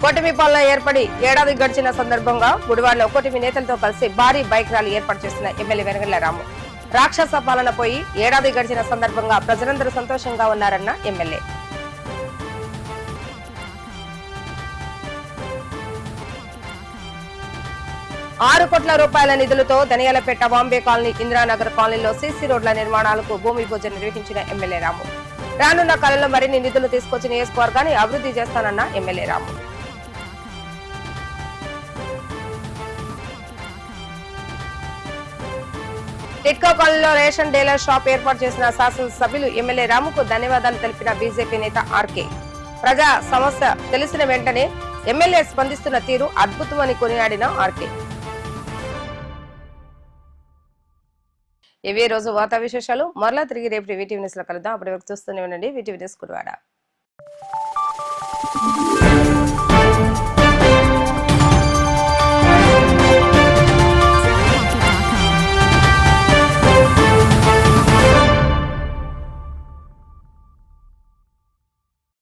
కూటమి పాలన ఏర్పడి ఏడాది గడిచిన సందర్భంగా గుడివాడలో కూటమి నేతలతో కలిసి భారీ బైక్ ర్యాలీ ఏర్పాటు చేసిన ఎమ్మెల్యే వెనగళ్ల రాము. రాక్షస పాలన పోయి ఏడాది గడిచిన సందర్భంగా ప్రజలందరూ సంతోషంగా ఉన్నారన్న ఎమ్మెల్యే. 6 కోట్ల రూపాయల నిధులతో దనియాలపేట, బాంబే కాలనీ, ఇందిరానగర్ కాలనీలో సీసీ రోడ్ల నిర్మాణాలకు భూమి పూజ నిర్వహించిన ఎమ్మెల్యే రాము. రానున్న కాలంలో మరిన్ని నిధులు తీసుకొచ్చి నియోజకవర్గాన్ని అభివృద్ధి చేస్తానన్న ఎమ్మెల్యే రాము. టిట్కో కాలనీలో రేషన్ డీలర్ షాప్ ఏర్పాటు చేసిన శాసనసభ్యులు ఎమ్మెల్యే రాముకు ధన్యవాదాలు తెలిపిన బీజేపీ నేత ఆర్కే. ప్రజా సమస్య తెలిసిన వెంటనే ఎమ్మెల్యే స్పందిస్తున్న తీరు అద్భుతమని కొనియాడిన ఆర్కే. ఇవే రోజు వార్తా విశేషాలు. మరలా తిరిగి రేపు వీటీవీ న్యూస్ లో కలుద్దాం. అప్పటి వరకు చూస్తూనే ఉండండి వీటీవీ న్యూస్ గుడివాడ.